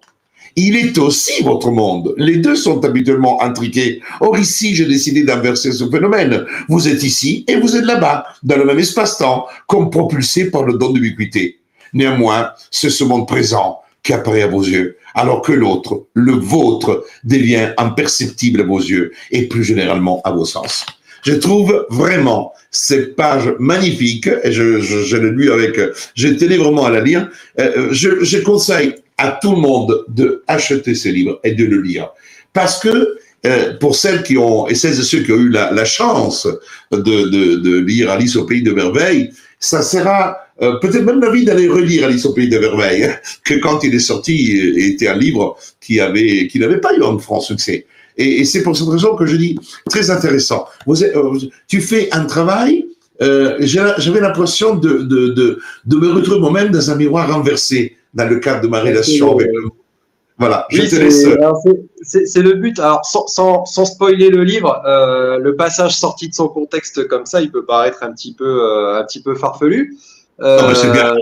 Speaker 12: il est aussi votre monde. Les deux sont habituellement intriqués. Or ici, j'ai décidé d'inverser ce phénomène. Vous êtes ici et vous êtes là-bas, dans le même espace-temps, comme propulsé par le don d'ubiquité. Néanmoins, c'est ce monde présent qui apparaît à vos yeux, alors que l'autre, le vôtre, devient imperceptible à vos yeux et plus généralement à vos sens. Je trouve vraiment cette page magnifique, et je l'ai lu avec, j'ai tenu vraiment à la lire. Je conseille à tout le monde d'acheter ces livres et de le lire. Parce que, pour celles qui ont, et celles et ceux qui ont eu la chance de lire Alice au Pays de Merveilles, ça sera peut-être même l'envie d'aller relire Alice au Pays de Merveilles, hein, que quand il est sorti, était un livre qui n'avait pas eu un franc succès. Et c'est pour cette raison que je dis très intéressant. Tu fais un travail. J'avais l'impression de me retrouver moi-même dans un miroir renversé dans le cadre de ma relation avec le... Voilà,
Speaker 20: oui,
Speaker 12: je te laisse.
Speaker 20: C'est le but. Alors, sans spoiler le livre, le passage sorti de son contexte comme ça, il peut paraître un petit peu farfelu.
Speaker 12: Non, mais c'est bien.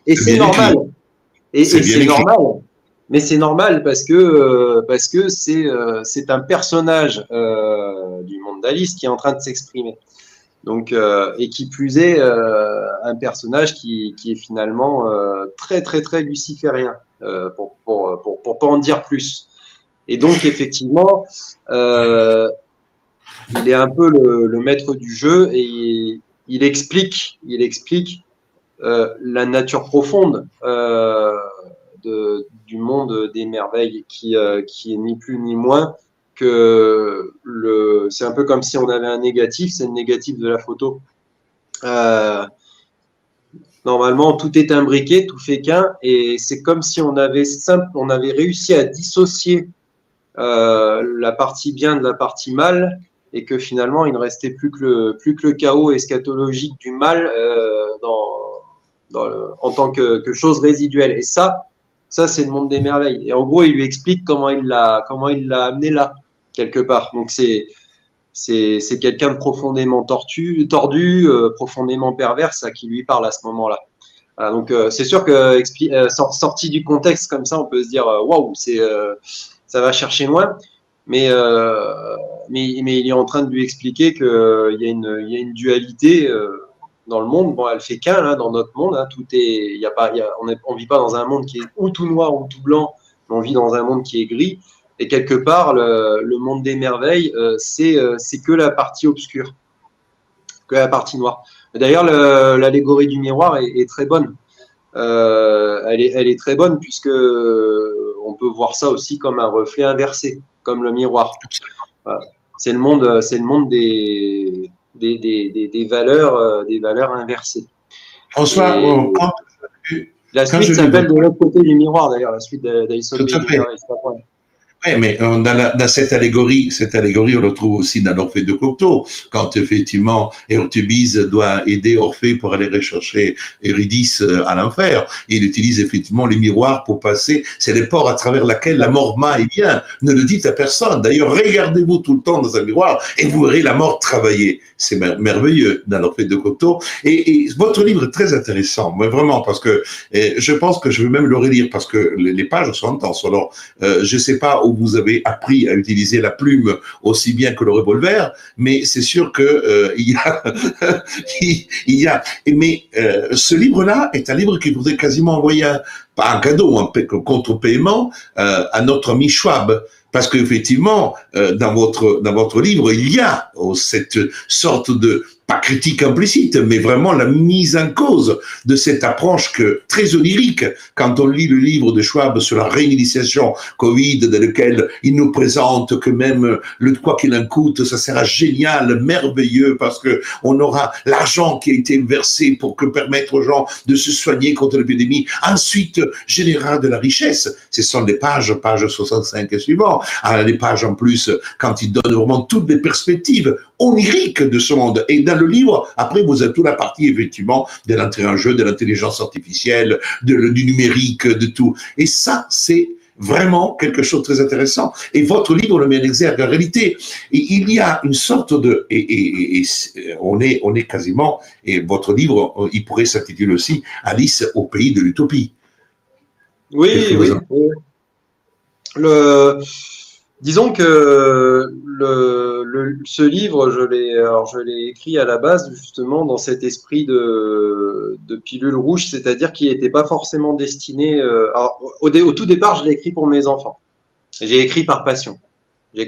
Speaker 20: Et c'est normal. Et c'est normal. Mais c'est normal parce que c'est un personnage du monde d'Alice qui est en train de s'exprimer. Donc et qui plus est un personnage qui est finalement très très très luciférien pour pas en dire plus. Et donc effectivement il est un peu le maître du jeu et il explique la nature profonde du monde des merveilles qui est ni plus ni moins que c'est un peu comme si on avait un négatif, c'est le négatif de la photo. Normalement, tout est imbriqué, tout fait qu'un, et c'est comme si on avait réussi à dissocier la partie bien de la partie mal, et que finalement, il ne restait plus que le chaos eschatologique du mal en tant que chose résiduelle. Et ça c'est le monde des merveilles. Et en gros, il lui explique comment il l'a amené là, quelque part. Donc c'est quelqu'un de profondément tordu, profondément pervers, ça qui lui parle à ce moment-là. Voilà, donc c'est sûr que sorti du contexte comme ça, on peut se dire waouh, ça va chercher loin. Mais il est en train de lui expliquer qu'il y a une dualité dans le monde. Bon, elle fait qu'un hein, dans notre monde. Hein, on vit pas dans un monde qui est ou tout noir ou tout blanc. On vit dans un monde qui est gris. Et quelque part, le monde des merveilles, c'est que la partie obscure, que la partie noire. D'ailleurs, l'allégorie du miroir est très bonne. Elle est très bonne puisque on peut voir ça aussi comme un reflet inversé, comme le miroir. Voilà. C'est le monde des valeurs inversées.
Speaker 12: François,
Speaker 20: la suite s'appelle De l'autre côté du miroir, d'ailleurs, la suite d'Alice au pays des merveilles.
Speaker 12: Oui, mais dans cette allégorie, on le trouve aussi dans l'Orphée de Cocteau, quand effectivement Euthyphise doit aider Orphée pour aller rechercher Eurydice à l'enfer. Il utilise effectivement les miroirs pour passer. C'est les portes à travers lesquelles la mort maille bien. Ne le dites à personne. D'ailleurs, regardez-vous tout le temps dans un miroir et vous verrez la mort travailler. C'est merveilleux dans l'Orphée de Cocteau. Et votre livre est très intéressant, mais vraiment, parce que je pense que je vais même le relire parce que les pages sont intenses. Alors, je sais pas où vous avez appris à utiliser la plume aussi bien que le revolver, mais c'est sûr que il y a. Mais ce livre-là est un livre qui voudrait quasiment envoyer pas un cadeau, un contre-paiement à notre ami Schwab. Parce qu'effectivement, dans votre livre, il y a cette sorte de, pas critique implicite, mais vraiment la mise en cause de cette approche très onirique, quand on lit le livre de Schwab sur la réinitiation Covid, dans lequel il nous présente que même le quoi qu'il en coûte, ça sera génial, merveilleux, parce que on aura l'argent qui a été versé pour permettre aux gens de se soigner contre l'épidémie, ensuite générera de la richesse. Ce sont les pages 65 et suivants, les pages en plus, quand il donne vraiment toutes les perspectives oniriques de ce monde. Et dans le livre, après, vous avez toute la partie, effectivement, de l'entrée en jeu, de l'intelligence artificielle, du numérique, de tout. Et ça, c'est vraiment quelque chose de très intéressant. Et votre livre le met en exergue. En réalité, il y a une sorte de... Et on est quasiment... Et votre livre, il pourrait s'intituler aussi « Alice au pays de l'utopie ».
Speaker 20: Oui, oui. Disons que ce livre, je l'ai écrit à la base justement dans cet esprit de pilule rouge, c'est-à-dire qu'il n'était pas forcément destiné. Au tout départ, je l'ai écrit pour mes enfants. J'ai écrit par passion. Je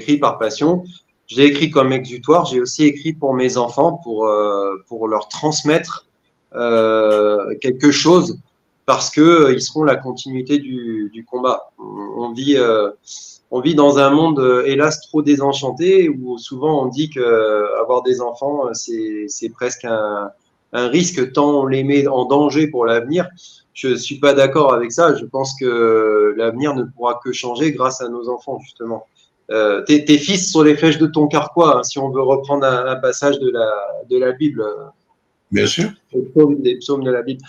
Speaker 20: l'ai écrit comme exutoire. J'ai aussi écrit pour mes enfants pour leur transmettre quelque chose parce que ils seront la continuité du combat. On vit dans un monde, hélas, trop désenchanté, où souvent on dit qu'avoir des enfants, c'est presque un risque, tant on les met en danger pour l'avenir. Je ne suis pas d'accord avec ça. Je pense que l'avenir ne pourra que changer grâce à nos enfants, justement. Tes fils sont les flèches de ton carquois, hein, si on veut reprendre un passage de la Bible.
Speaker 12: Bien sûr.
Speaker 20: Des psaumes de la Bible.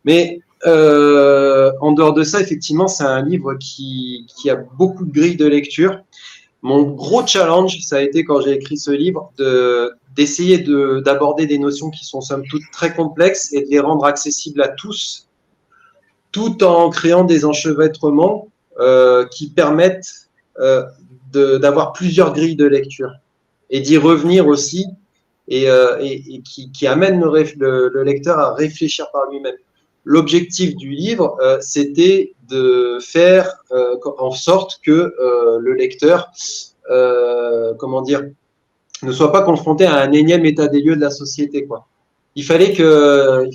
Speaker 20: Mais en dehors de ça, effectivement, c'est un livre qui a beaucoup de grilles de lecture. Mon gros challenge, ça a été quand j'ai écrit ce livre, d'essayer d'aborder des notions qui sont somme toute très complexes et de les rendre accessibles à tous, tout en créant des enchevêtrements qui permettent d'avoir plusieurs grilles de lecture et d'y revenir aussi et qui amènent le lecteur à réfléchir par lui-même. L'objectif du livre, c'était de faire en sorte que le lecteur, ne soit pas confronté à un énième état des lieux de la société, quoi. Il fallait que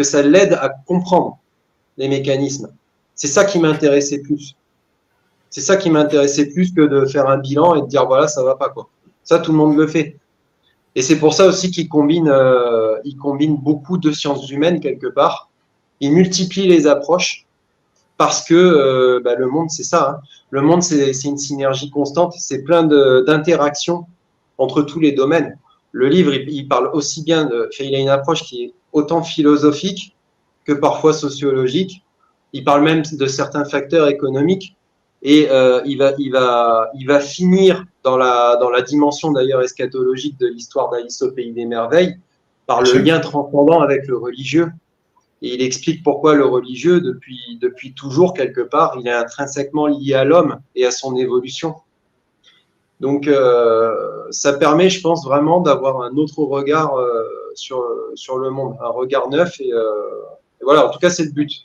Speaker 20: ça l'aide à comprendre les mécanismes. C'est ça qui m'intéressait plus. C'est ça qui m'intéressait plus que de faire un bilan et de dire voilà, ça va pas, quoi. Ça, tout le monde le fait. Et c'est pour ça aussi qu'il combine beaucoup de sciences humaines quelque part. Il multiplie les approches parce que le monde, c'est ça. Hein. Le monde, c'est une synergie constante. C'est plein d'interactions entre tous les domaines. Le livre, il parle aussi bien il a une approche qui est autant philosophique que parfois sociologique. Il parle même de certains facteurs économiques. Et il va finir dans la dimension d'ailleurs eschatologique de l'histoire d'Alice au pays des merveilles par le lien transcendant avec le religieux. Et il explique pourquoi le religieux, depuis toujours quelque part, il est intrinsèquement lié à l'homme et à son évolution. Donc ça permet, je pense, vraiment d'avoir un autre regard sur le monde, un regard neuf. Et voilà, en tout cas, c'est le but.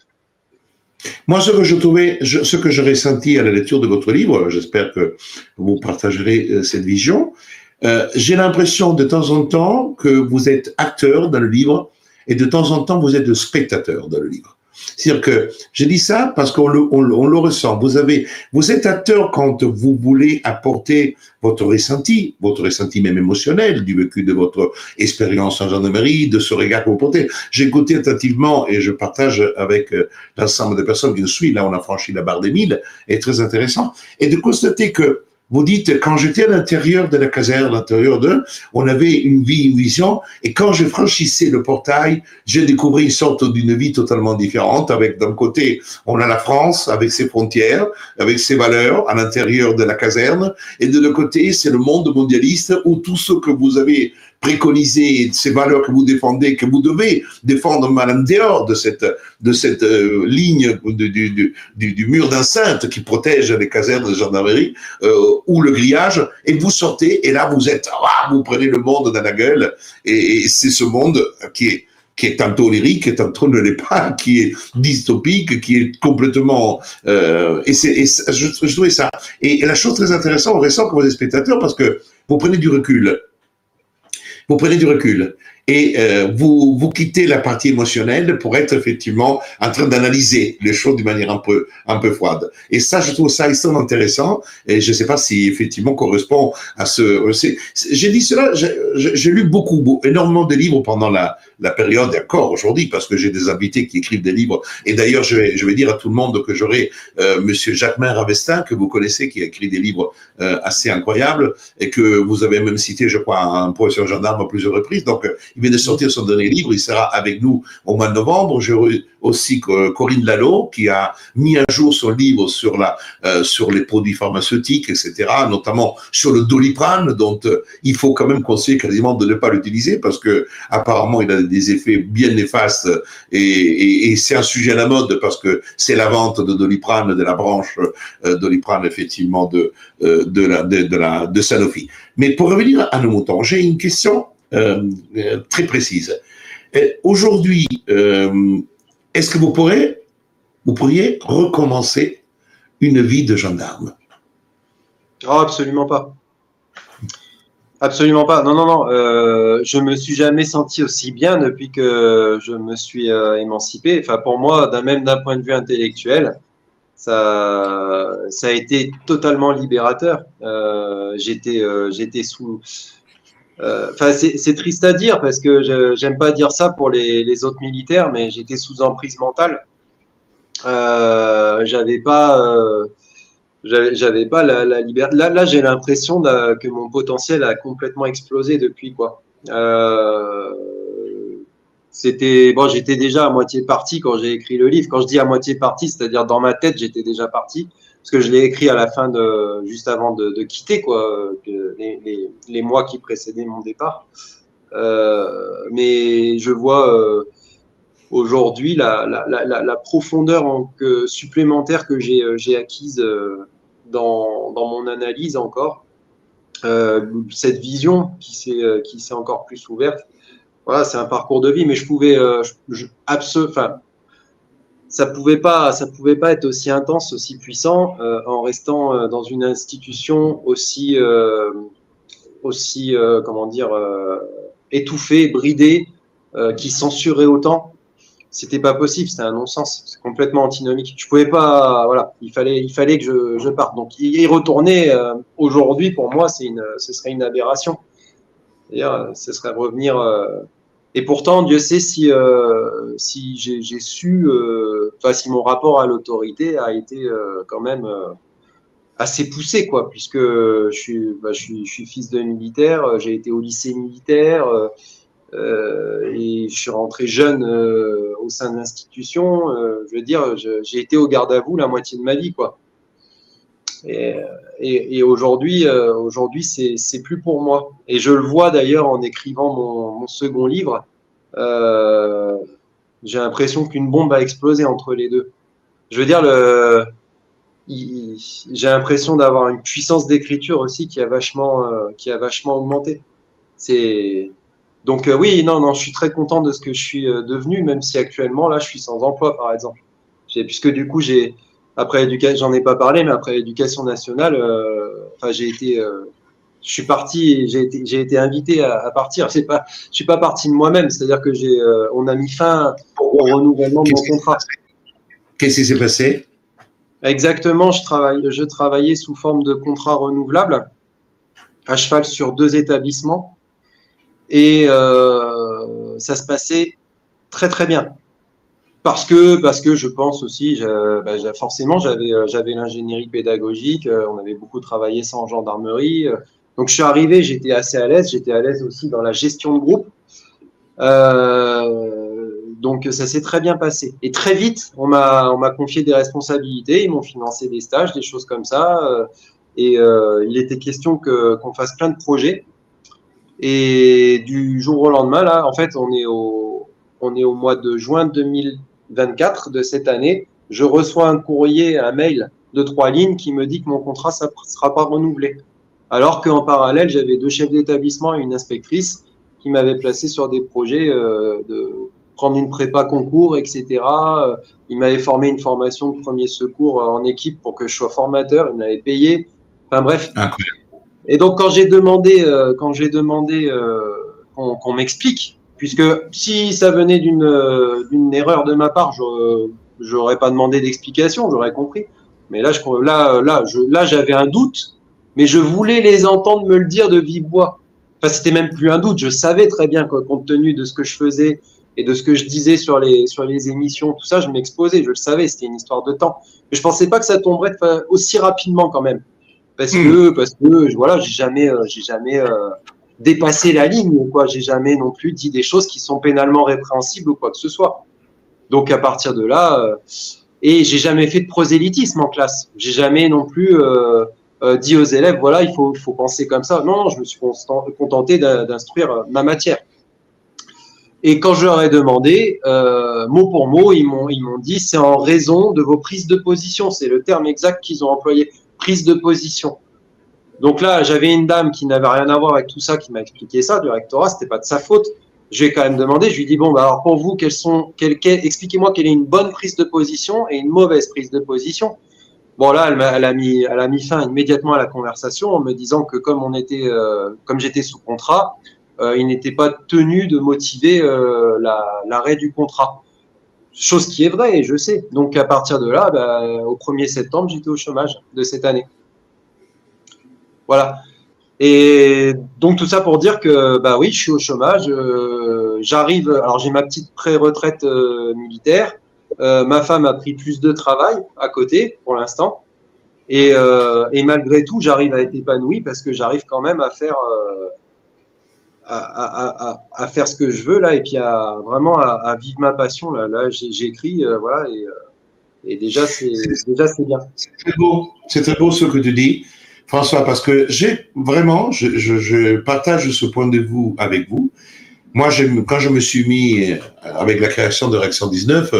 Speaker 12: Moi, ce que j'ai ressenti à la lecture de votre livre, j'espère que vous partagerez cette vision, j'ai l'impression de temps en temps que vous êtes acteur dans le livre et de temps en temps vous êtes spectateur dans le livre. C'est-à-dire que je dis ça parce qu'on le ressent. Vous êtes acteur quand vous voulez apporter votre ressenti même émotionnel, du vécu de votre expérience en gendarmerie, de ce regard que vous portez. J'ai écouté attentivement et je partage avec l'ensemble des personnes qui nous suivent. Là, on a franchi la barre des 1000, et très intéressant. Et de constater que vous dites, quand j'étais à l'intérieur de la caserne, à l'intérieur d'eux, on avait une vie, une vision, et quand je franchissais le portail, j'ai découvert une sorte d'une vie totalement différente, avec d'un côté, on a la France, avec ses frontières, avec ses valeurs, à l'intérieur de la caserne, et de l'autre côté, c'est le monde mondialiste, où tout ce que vous avez préconisé, ces valeurs que vous défendez, que vous devez défendre mal en dehors de cette ligne du mur d'enceinte qui protège les casernes de gendarmerie, ou le grillage, et vous sortez, et là vous prenez le monde dans la gueule, et c'est ce monde qui est tantôt lyrique, tantôt ne l'est pas, qui est dystopique, qui est complètement... je trouvais ça. Et la chose très intéressante, on ressent que vous êtes spectateur, parce que vous prenez du recul. Vous prenez du recul et vous quittez la partie émotionnelle pour être effectivement en train d'analyser les choses d'une manière un peu froide. Et ça, je trouve ça extrêmement intéressant et je ne sais pas si effectivement correspond à ce... J'ai dit cela, j'ai lu énormément de livres pendant la période et encore aujourd'hui parce que j'ai des invités qui écrivent des livres et d'ailleurs je vais dire à tout le monde que j'aurai Monsieur Jacquemin Ravestin que vous connaissez qui a écrit des livres assez incroyables et que vous avez même cité je crois un professeur gendarme à plusieurs reprises donc il vient de sortir son dernier livre, il sera avec nous au mois de novembre. J'ai aussi Corinne Lalo qui a mis à jour son livre sur les produits pharmaceutiques, etc., notamment sur le Doliprane, dont il faut quand même conseiller quasiment de ne pas l'utiliser parce que apparemment il a des effets bien néfastes et c'est un sujet à la mode parce que c'est la vente de Doliprane, de la branche Doliprane effectivement de Sanofi. Mais pour revenir à nos moutons, j'ai une question très précise. Aujourd'hui, est-ce que vous pourriez recommencer une vie de gendarme?
Speaker 20: Oh, absolument pas. Absolument pas. Non. Je me suis jamais senti aussi bien depuis que je me suis émancipé. Enfin, pour moi, même d'un point de vue intellectuel, ça a été totalement libérateur. J'étais sous... Enfin, c'est triste à dire parce que j'aime pas dire ça pour les autres militaires, mais j'étais sous emprise mentale. J'avais pas la liberté. Là, j'ai l'impression que mon potentiel a complètement explosé depuis quoi. J'étais déjà à moitié parti quand j'ai écrit le livre. Quand je dis à moitié parti, c'est-à-dire dans ma tête, j'étais déjà parti. Parce que je l'ai écrit à la fin juste avant de quitter, quoi, les mois qui précédaient mon départ. Mais je vois aujourd'hui la profondeur supplémentaire que j'ai acquise dans mon analyse encore. Cette vision qui s'est encore plus ouverte. Voilà, c'est un parcours de vie, mais je pouvais, ça pouvait pas être aussi intense, aussi puissant en restant dans une institution aussi étouffée, bridée, qui censurait autant. C'était pas possible, c'était un non-sens, c'est complètement antinomique. Je pouvais pas, voilà, il fallait que je parte. Donc y retourner aujourd'hui pour moi, ce serait une aberration. C'est-à-dire, ce serait revenir. Et pourtant, Dieu sait si j'ai su, si mon rapport à l'autorité a été quand même assez poussé, quoi, puisque je suis fils de militaire, j'ai été au lycée militaire et je suis rentré jeune au sein de l'institution. Je veux dire, j'ai été au garde à vous la moitié de ma vie, quoi. Et aujourd'hui, c'est plus pour moi. Et je le vois d'ailleurs en écrivant mon second livre. J'ai l'impression qu'une bombe a explosé entre les deux. Je veux dire, j'ai l'impression d'avoir une puissance d'écriture aussi qui a vachement augmenté. Donc oui, non, je suis très content de ce que je suis devenu, même si actuellement là, je suis sans emploi, par exemple. Puisque du coup, après l'éducation, j'en ai pas parlé, mais après l'éducation nationale, je suis parti, j'ai été invité à partir. Je suis pas parti de moi-même, c'est-à-dire que on a mis fin au renouvellement de mon contrat.
Speaker 12: Qu'est-ce qui s'est passé?
Speaker 20: Exactement, je travaillais sous forme de contrat renouvelable, à cheval sur 2 établissements, et ça se passait très très bien. Parce que je pense aussi, forcément, j'avais l'ingénierie pédagogique, on avait beaucoup travaillé ça en gendarmerie. Donc, je suis arrivé, j'étais assez à l'aise. J'étais à l'aise aussi dans la gestion de groupe. Donc, ça s'est très bien passé. Et très vite, on m'a confié des responsabilités. Ils m'ont financé des stages, des choses comme ça. Il était question qu'on fasse plein de projets. Et du jour au lendemain, là, en fait, on est au mois de juin 2024 de cette année. Je reçois un courrier, un mail de 3 lignes qui me dit que mon contrat ne sera pas renouvelé. Alors qu'en parallèle, j'avais 2 chefs d'établissement et une inspectrice qui m'avaient placé sur des projets de prendre une prépa concours, etc. Ils m'avaient formé une formation de premier secours en équipe pour que je sois formateur. Ils m'avaient payé. Enfin bref.
Speaker 12: Incroyable.
Speaker 20: Et donc quand j'ai demandé qu'on m'explique, puisque si ça venait d'une erreur de ma part, j'aurais pas demandé d'explication, j'aurais compris. Mais là, j'avais un doute. Mais je voulais les entendre me le dire de vive voix. Enfin, c'était même plus un doute. Je savais très bien, compte tenu de ce que je faisais et de ce que je disais sur les émissions, tout ça, je m'exposais. Je le savais, c'était une histoire de temps. Mais je pensais pas que ça tomberait aussi rapidement quand même, parce que voilà, j'ai jamais dépassé la ligne, quoi. J'ai jamais non plus dit des choses qui sont pénalement répréhensibles ou quoi que ce soit. Donc à partir de là, et j'ai jamais fait de prosélytisme en classe. J'ai jamais non plus dit aux élèves, voilà, il faut penser comme ça. Non, je me suis contenté d'instruire ma matière. Et quand je leur ai demandé, mot pour mot, ils m'ont dit, c'est en raison de vos prises de position. C'est le terme exact qu'ils ont employé, prise de position. Donc là, j'avais une dame qui n'avait rien à voir avec tout ça, qui m'a expliqué ça, du rectorat, c'était pas de sa faute. Je lui ai quand même demandé, je lui ai dit, bon, bah alors pour vous, expliquez-moi quelle est une bonne prise de position et une mauvaise prise de position. Bon là, elle a mis fin immédiatement à la conversation en me disant que comme j'étais sous contrat, il n'était pas tenu de motiver l'arrêt du contrat. Chose qui est vraie, je sais. Donc à partir de là, au 1er septembre, j'étais au chômage de cette année. Voilà. Et donc tout ça pour dire que oui, je suis au chômage. J'arrive. Alors j'ai ma petite pré-retraite militaire. Ma femme a pris plus de travail à côté pour l'instant. Et malgré tout, j'arrive à être épanoui parce que j'arrive quand même à faire ce que je veux là, et puis à vivre ma passion là. J'écris, voilà, et déjà c'est bien.
Speaker 12: C'est très beau ce que tu dis, François, parce que je partage ce point de vue avec vous. Moi, quand je me suis mis avec la création de Réaction 19,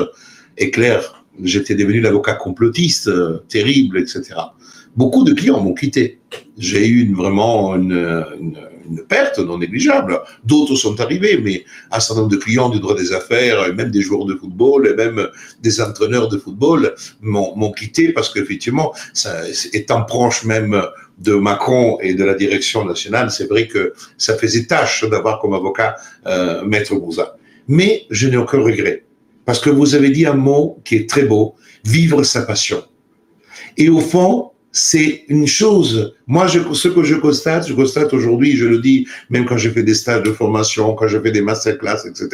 Speaker 12: est clair, j'étais devenu l'avocat complotiste, terrible, etc. Beaucoup de clients m'ont quitté. J'ai eu vraiment une perte non négligeable. D'autres sont arrivés, mais un certain nombre de clients du droit des affaires, et même des joueurs de football, et même des entraîneurs de football m'ont quitté parce qu'effectivement, étant proche même de Macron et de la direction nationale, c'est vrai que ça faisait tâche d'avoir comme avocat Maître Bouza. Mais je n'ai aucun regret, parce que vous avez dit un mot qui est très beau, vivre sa passion. Et au fond, c'est une chose. Moi, ce que je constate aujourd'hui, je le dis, même quand je fais des stages de formation, quand je fais des masterclass, etc.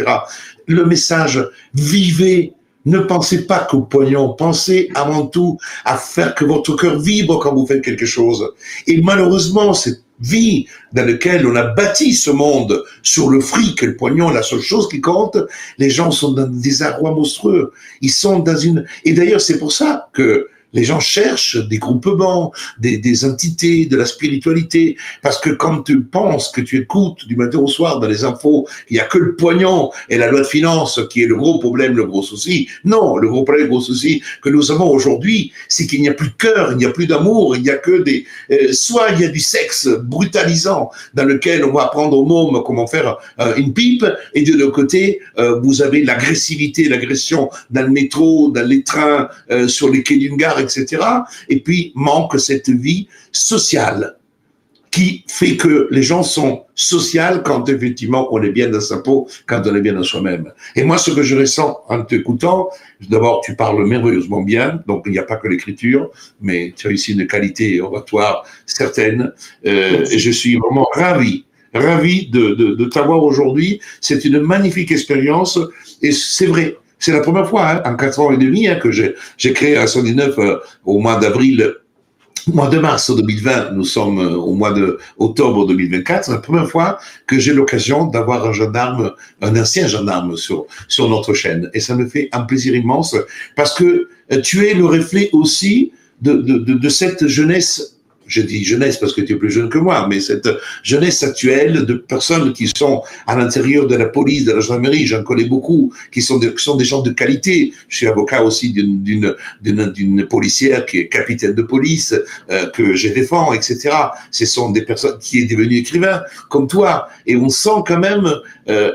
Speaker 12: Le message, vivez. Ne pensez pas qu'au pognon. Pensez avant tout à faire que votre cœur vibre quand vous faites quelque chose. Et malheureusement, cette vie dans laquelle on a bâti ce monde sur le fric et le pognon, la seule chose qui compte, les gens sont dans des désarroi monstrueux. Ils sont dans une... Et d'ailleurs, c'est pour ça que Les gens cherchent des groupements, des entités, de la spiritualité, parce que quand tu penses que tu écoutes du matin au soir dans les infos, il n'y a que le pognon et la loi de finances qui est le gros problème, le gros souci. Non, le gros problème, le gros souci que nous avons aujourd'hui, c'est qu'il n'y a plus de cœur, il n'y a plus d'amour, il n'y a que des... soit il y a du sexe brutalisant dans lequel on va apprendre aux mômes comment faire une pipe, et de l'autre côté, vous avez l'agressivité, l'agression dans le métro, dans les trains, sur les quais d'une gare, etc. Et puis, manque cette vie sociale qui fait que les gens sont sociaux quand effectivement on est bien dans sa peau, quand on est bien dans soi-même. Et moi, ce que je ressens en t'écoutant, d'abord, tu parles merveilleusement bien, donc il n'y a pas que l'écriture, mais tu as ici une qualité oratoire certaine, et je suis vraiment ravi de t'avoir aujourd'hui. C'est une magnifique expérience, et c'est vrai, c'est la première fois, en 4 ans et demi, que j'ai créé à 119 au mois d'avril, mois de mars 2020, nous sommes au mois d'octobre 2024, c'est la première fois que j'ai l'occasion d'avoir un ancien gendarme sur notre chaîne. Et ça me fait un plaisir immense, parce que tu es le reflet aussi de cette jeunesse. Je dis jeunesse parce que tu es plus jeune que moi, mais cette jeunesse actuelle de personnes qui sont à l'intérieur de la police, de la gendarmerie, j'en connais beaucoup, qui sont des gens de qualité. Je suis avocat aussi d'une policière qui est capitaine de police, que je défends, etc. Ce sont des personnes qui est devenue écrivain, comme toi. Et on sent quand même,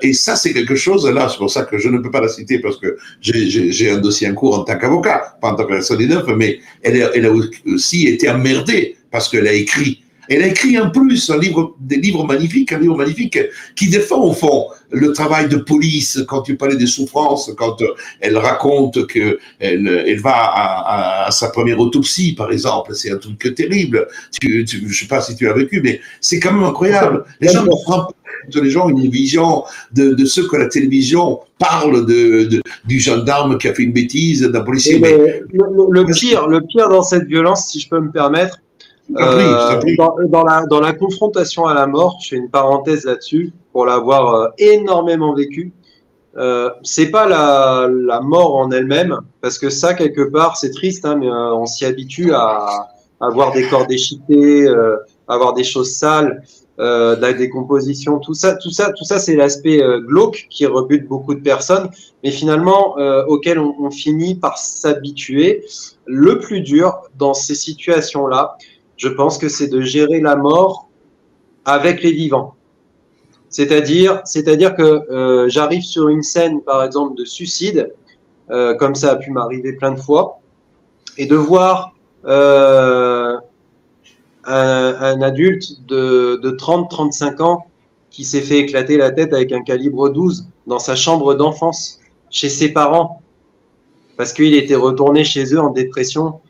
Speaker 12: et ça c'est quelque chose, là, c'est pour ça que je ne peux pas la citer parce que j'ai un dossier en cours en tant qu'avocat, pas en tant que personne neuf, mais elle a aussi été emmerdée parce qu'elle a écrit. Elle a écrit en plus un livre magnifique qui défend au fond le travail de police. Quand tu parlais des souffrances, quand elle raconte que elle va à sa première autopsie, par exemple, c'est un truc terrible. Je sais pas si tu as vécu, mais c'est quand même incroyable. Les gens ont une vision de ce que la télévision parle du gendarme qui a fait une bêtise, d'un policier.
Speaker 20: Le pire dans cette violence, si je peux me permettre, dans la confrontation à la mort, je fais une parenthèse là-dessus pour l'avoir énormément vécu. C'est pas la mort en elle-même, parce que ça quelque part c'est triste, hein, mais on s'y habitue à avoir des corps déchiquetés, à avoir des choses sales, de la décomposition, tout ça c'est l'aspect glauque qui rebute beaucoup de personnes, mais finalement auquel on finit par s'habituer. Le plus dur dans ces situations-là, je pense que c'est de gérer la mort avec les vivants. C'est-à-dire que j'arrive sur une scène, par exemple, de suicide, comme ça a pu m'arriver plein de fois, et de voir un adulte de 30-35 ans qui s'est fait éclater la tête avec un calibre 12 dans sa chambre d'enfance, chez ses parents, parce qu'il était retourné chez eux en dépression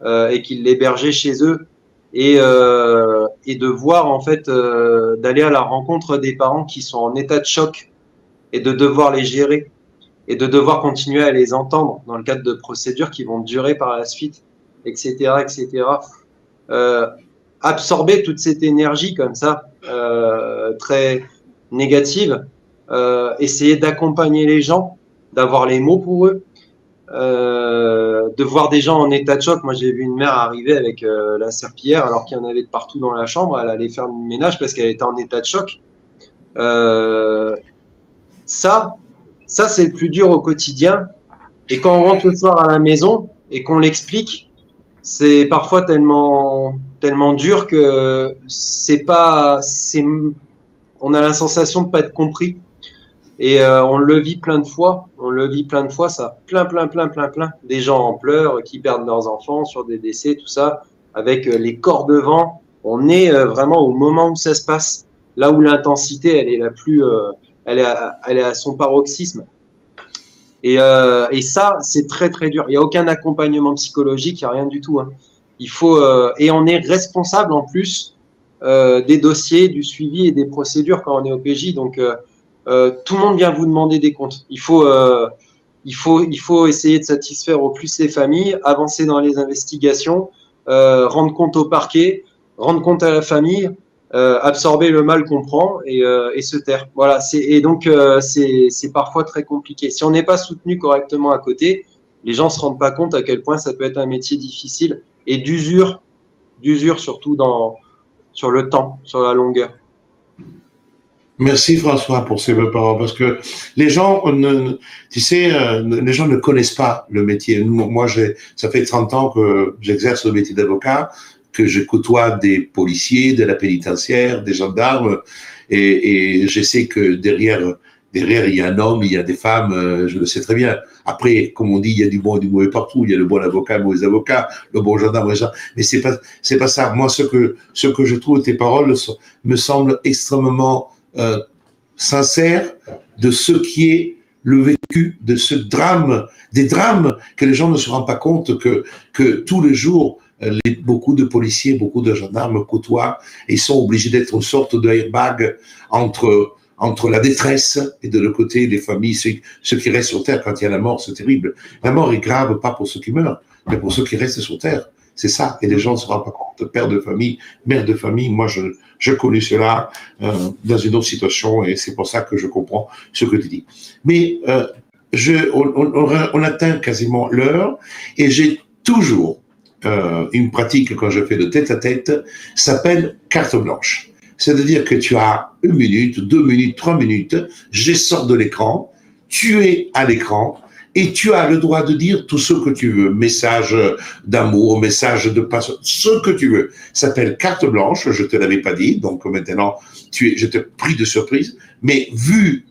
Speaker 20: et qu'il l'hébergeait chez eux. Et de voir en fait d'aller à la rencontre des parents qui sont en état de choc et de devoir les gérer et de devoir continuer à les entendre dans le cadre de procédures qui vont durer par la suite, etc., etc. Absorber toute cette énergie comme ça, très négative, essayer d'accompagner les gens, d'avoir les mots pour eux, de voir des gens en état de choc. Moi, j'ai vu une mère arriver avec la serpillière alors qu'il y en avait de partout dans la chambre. Elle allait faire le ménage parce qu'elle était en état de choc. Ça, c'est le plus dur au quotidien. Et quand on rentre le soir à la maison et qu'on l'explique, c'est parfois tellement dur que on a la sensation de pas être compris. Et on le vit plein de fois, ça, plein, des gens en pleurs qui perdent leurs enfants sur des décès, tout ça, avec les corps devant. On est vraiment au moment où ça se passe, là où l'intensité, elle est la plus, elle est à son paroxysme. Et ça, c'est très, très dur. Il n'y a aucun accompagnement psychologique, il n'y a rien du tout, hein. Il faut, et on est responsable en plus des dossiers, du suivi et des procédures quand on est au PJ, donc tout le monde vient vous demander des comptes. Il faut essayer de satisfaire au plus les familles, avancer dans les investigations, rendre compte au parquet, rendre compte à la famille, absorber le mal qu'on prend et se taire. Voilà. Donc c'est parfois très compliqué. Si on n'est pas soutenu correctement à côté, Les gens se rendent pas compte à quel point ça peut être un métier difficile et d'usure surtout sur le temps, sur la longueur.
Speaker 12: Merci François pour ces belles paroles, parce que les gens les gens ne connaissent pas le métier. Moi, ça fait 30 ans que j'exerce le métier d'avocat, que je côtoie des policiers, de la pénitentiaire, des gendarmes, et je sais que derrière, il y a un homme, il y a des femmes, je le sais très bien. Après, comme on dit, il y a du bon et du mauvais partout. Il y a le bon avocat, le mauvais avocat, le bon gendarme, mais c'est pas ça. Moi, ce que je trouve, tes paroles me semblent extrêmement sincères de ce qui est le vécu de ce drame, des drames que les gens ne se rendent pas compte que tous les jours, beaucoup de policiers, beaucoup de gendarmes côtoient et sont obligés d'être une sorte de airbag entre la détresse et de l'autre côté les familles, ceux qui restent sur Terre. Quand il y a la mort, c'est terrible. La mort est grave, pas pour ceux qui meurent, mais pour ceux qui restent sur Terre. C'est ça, et les gens ne se rendent pas compte. Père de famille, mère de famille, moi je connais cela dans une autre situation, et c'est pour ça que je comprends ce que tu dis. Mais on atteint quasiment l'heure, et j'ai toujours une pratique quand je fais de tête à tête, s'appelle carte blanche. C'est-à-dire que tu as 1 minute, 2 minutes, 3 minutes, je sors de l'écran, tu es à l'écran, et tu as le droit de dire tout ce que tu veux. Message d'amour, message de passion, ce que tu veux. Ça s'appelle carte blanche, je ne te l'avais pas dit, donc maintenant, je te prie de surprise. Mais vu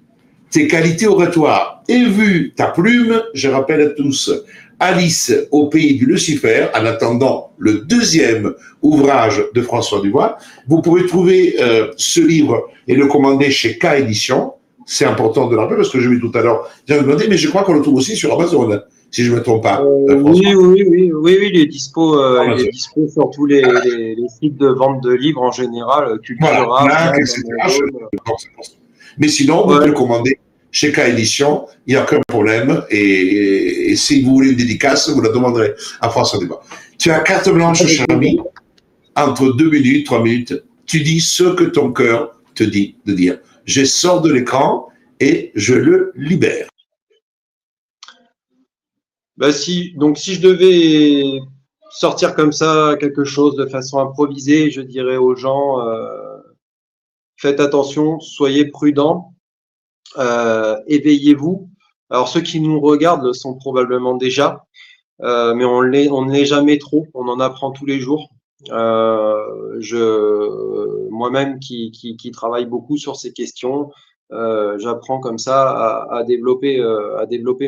Speaker 12: tes qualités oratoires et vu ta plume, je rappelle à tous, Alice au pays du Lucifer, en attendant le 2e ouvrage de François Dubois. Vous pouvez trouver ce livre et le commander chez K Édition. C'est important de le rappeler parce que j'ai vu tout à l'heure, j'ai demandé, mais je crois qu'on le trouve aussi sur Amazon, si je ne me trompe pas.
Speaker 20: Oui, il est dispo sur tous les sites de vente de livres en général, Cultura,
Speaker 12: voilà, etc. Mais sinon, vous pouvez le commander chez K Édition, il n'y a aucun problème, et si vous voulez une dédicace, vous la demanderez à François Dubois. Tu as carte blanche, cher ami, entre 2 minutes, 3 minutes, tu dis ce que ton cœur te dit de dire. Je sors de l'écran et je le libère.
Speaker 20: Si je devais sortir comme ça quelque chose de façon improvisée, je dirais aux gens, faites attention, soyez prudents, éveillez-vous. Alors ceux qui nous regardent le sont probablement déjà, mais on ne l'est jamais trop, on en apprend tous les jours. Moi-même qui travaille beaucoup sur ces questions, j'apprends comme ça à développer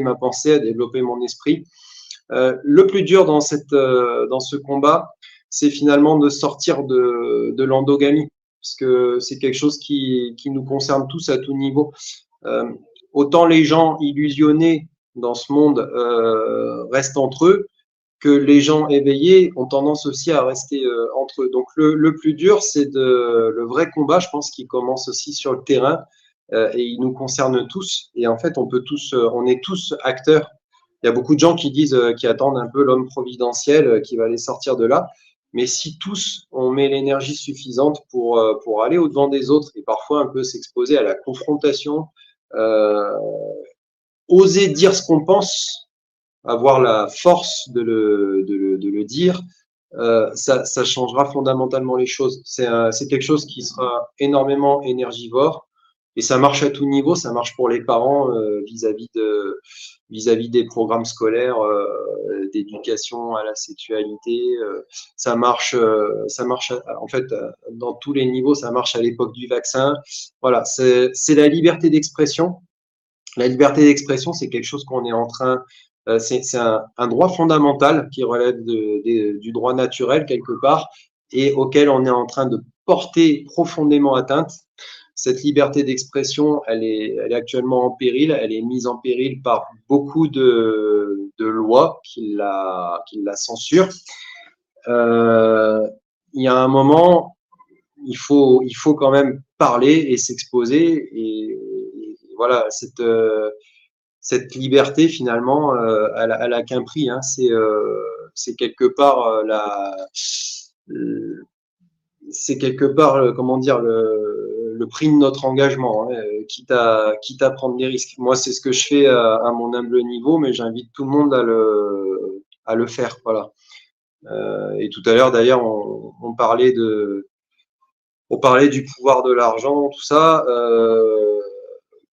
Speaker 20: ma pensée, à développer mon esprit. Le plus dur dans ce combat, c'est finalement de sortir de l'endogamie, parce que c'est quelque chose qui nous concerne tous à tout niveau. Autant les gens illusionnés dans ce monde restent entre eux, que les gens éveillés ont tendance aussi à rester entre eux. Donc le plus dur, c'est le vrai combat, je pense, qui commence aussi sur le terrain, et il nous concerne tous. Et en fait, on est tous acteurs. Il y a beaucoup de gens qui disent, qui attendent un peu l'homme providentiel qui va les sortir de là. Mais si tous on met l'énergie suffisante pour aller au-devant des autres et parfois un peu s'exposer à la confrontation, oser dire ce qu'on pense, avoir la force de le dire, ça changera fondamentalement les choses. C'est quelque chose qui sera énormément énergivore, et ça marche à tout niveau. Ça marche pour les parents vis-à-vis des programmes scolaires d'éducation à la sexualité. Ça marche en fait dans tous les niveaux. Ça marche à l'époque du vaccin. Voilà, c'est la liberté d'expression. La liberté d'expression, c'est quelque chose qu'on est en train c'est un droit fondamental qui relève du droit naturel quelque part, et auquel on est en train de porter profondément atteinte. Cette liberté d'expression, elle est actuellement en péril. Elle est mise en péril par beaucoup de lois qui la censurent. Il y a un moment, il faut quand même parler et s'exposer, et voilà, cette liberté, finalement, elle a qu'un prix. Hein. C'est quelque part comment dire, le prix de notre engagement, hein, quitte à prendre des risques. Moi, c'est ce que je fais à mon humble niveau, mais j'invite tout le monde à le faire. Voilà. Et tout à l'heure, d'ailleurs, on parlait du pouvoir de l'argent, tout ça.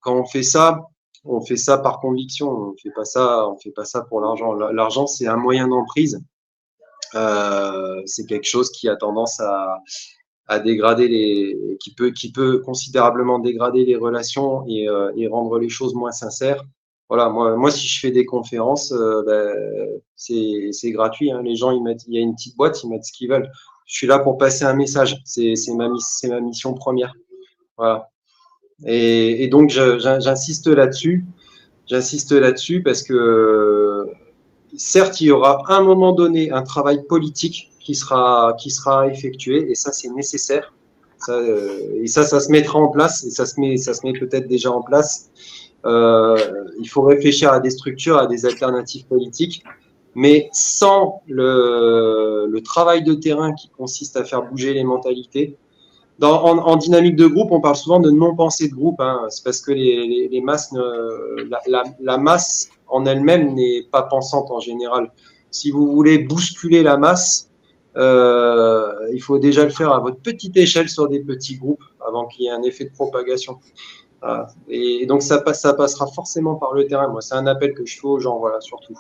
Speaker 20: Quand on fait ça par conviction. On fait pas ça pour l'argent. L'argent, c'est un moyen d'emprise. C'est quelque chose qui a tendance à dégrader qui peut considérablement dégrader les relations et rendre les choses moins sincères. Voilà, moi, si je fais des conférences, c'est gratuit, hein. Les gens, il y a une petite boîte, ils mettent ce qu'ils veulent. Je suis là pour passer un message. C'est ma mission première. Voilà. Et donc, j'insiste là-dessus. J'insiste là-dessus parce que, certes, il y aura à un moment donné un travail politique qui sera effectué, et ça, c'est nécessaire. Ça se mettra en place, et ça se met peut-être déjà en place. Il faut réfléchir à des structures, à des alternatives politiques, mais sans le travail de terrain qui consiste à faire bouger les mentalités. En dynamique de groupe, on parle souvent de non-pensée de groupe, hein. C'est parce que les masses, la masse en elle-même n'est pas pensante en général. Si vous voulez bousculer la masse, il faut déjà le faire à votre petite échelle sur des petits groupes avant qu'il y ait un effet de propagation. Voilà. Et donc ça passera forcément par le terrain. Moi, c'est un appel que je fais aux gens, voilà, surtout.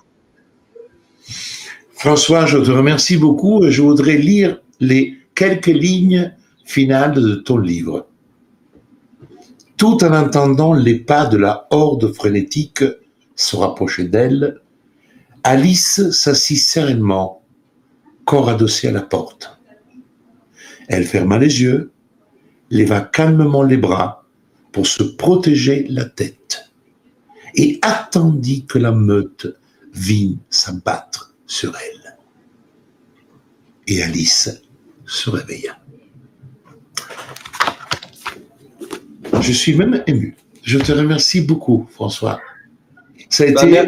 Speaker 12: François, je te remercie beaucoup. Je voudrais lire les quelques lignes finales de ton livre. Tout en entendant les pas de la horde frénétique se rapprocher d'elle, Alice s'assit sereinement, corps adossé à la porte. Elle ferma les yeux, leva calmement les bras pour se protéger la tête et attendit que la meute vînt s'abattre sur elle. Et Alice se réveilla. Je suis même ému. Je te remercie beaucoup, François. Ça a été...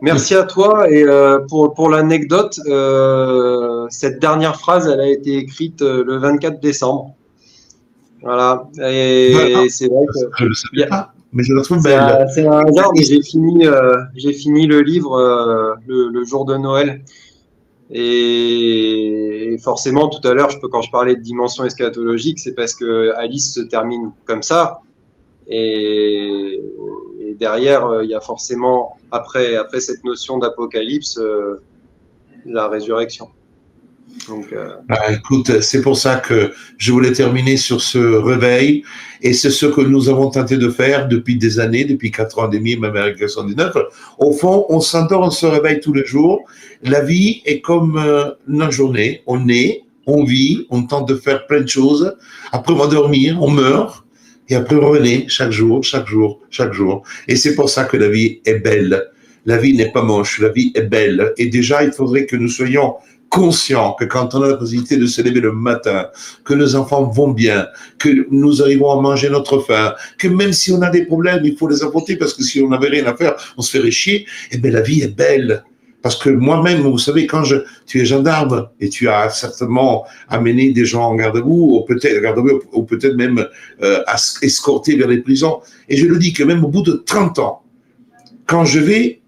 Speaker 20: Merci à toi. Et pour l'anecdote, cette dernière phrase, elle a été écrite le 24 décembre. Voilà. Et c'est vrai que
Speaker 12: je le savais pas, mais je la trouve belle.
Speaker 20: C'est un hasard, mais j'ai fini le livre le jour de Noël. Et forcément, tout à l'heure, quand je parlais de dimension eschatologique, c'est parce que Alice se termine comme ça. Et derrière, il y a forcément, après cette notion d'apocalypse, la résurrection. Donc,
Speaker 12: écoute, c'est pour ça que je voulais terminer sur ce réveil, et c'est ce que nous avons tenté de faire depuis des années, depuis 4 ans et demi, même avec 19. Au fond, on s'endort, on se réveille tous les jours. La vie est comme une journée. On naît, on vit, on tente de faire plein de choses. Après, on va dormir, on meurt, et après, on renaît chaque jour, chaque jour, chaque jour. Et c'est pour ça que la vie est belle. La vie n'est pas moche, la vie est belle. Et déjà, il faudrait que nous soyons conscients que quand on a la possibilité de se lever le matin, que nos enfants vont bien, que nous arrivons à manger notre faim, que même si on a des problèmes, il faut les affronter, parce que si on n'avait rien à faire, on se ferait chier. Eh bien, la vie est belle. Parce que moi-même, vous savez, tu es gendarme et tu as certainement amené des gens en garde à vous, ou peut-être même escorté vers les prisons. Et je le dis que même au bout de 30 ans, quand je vais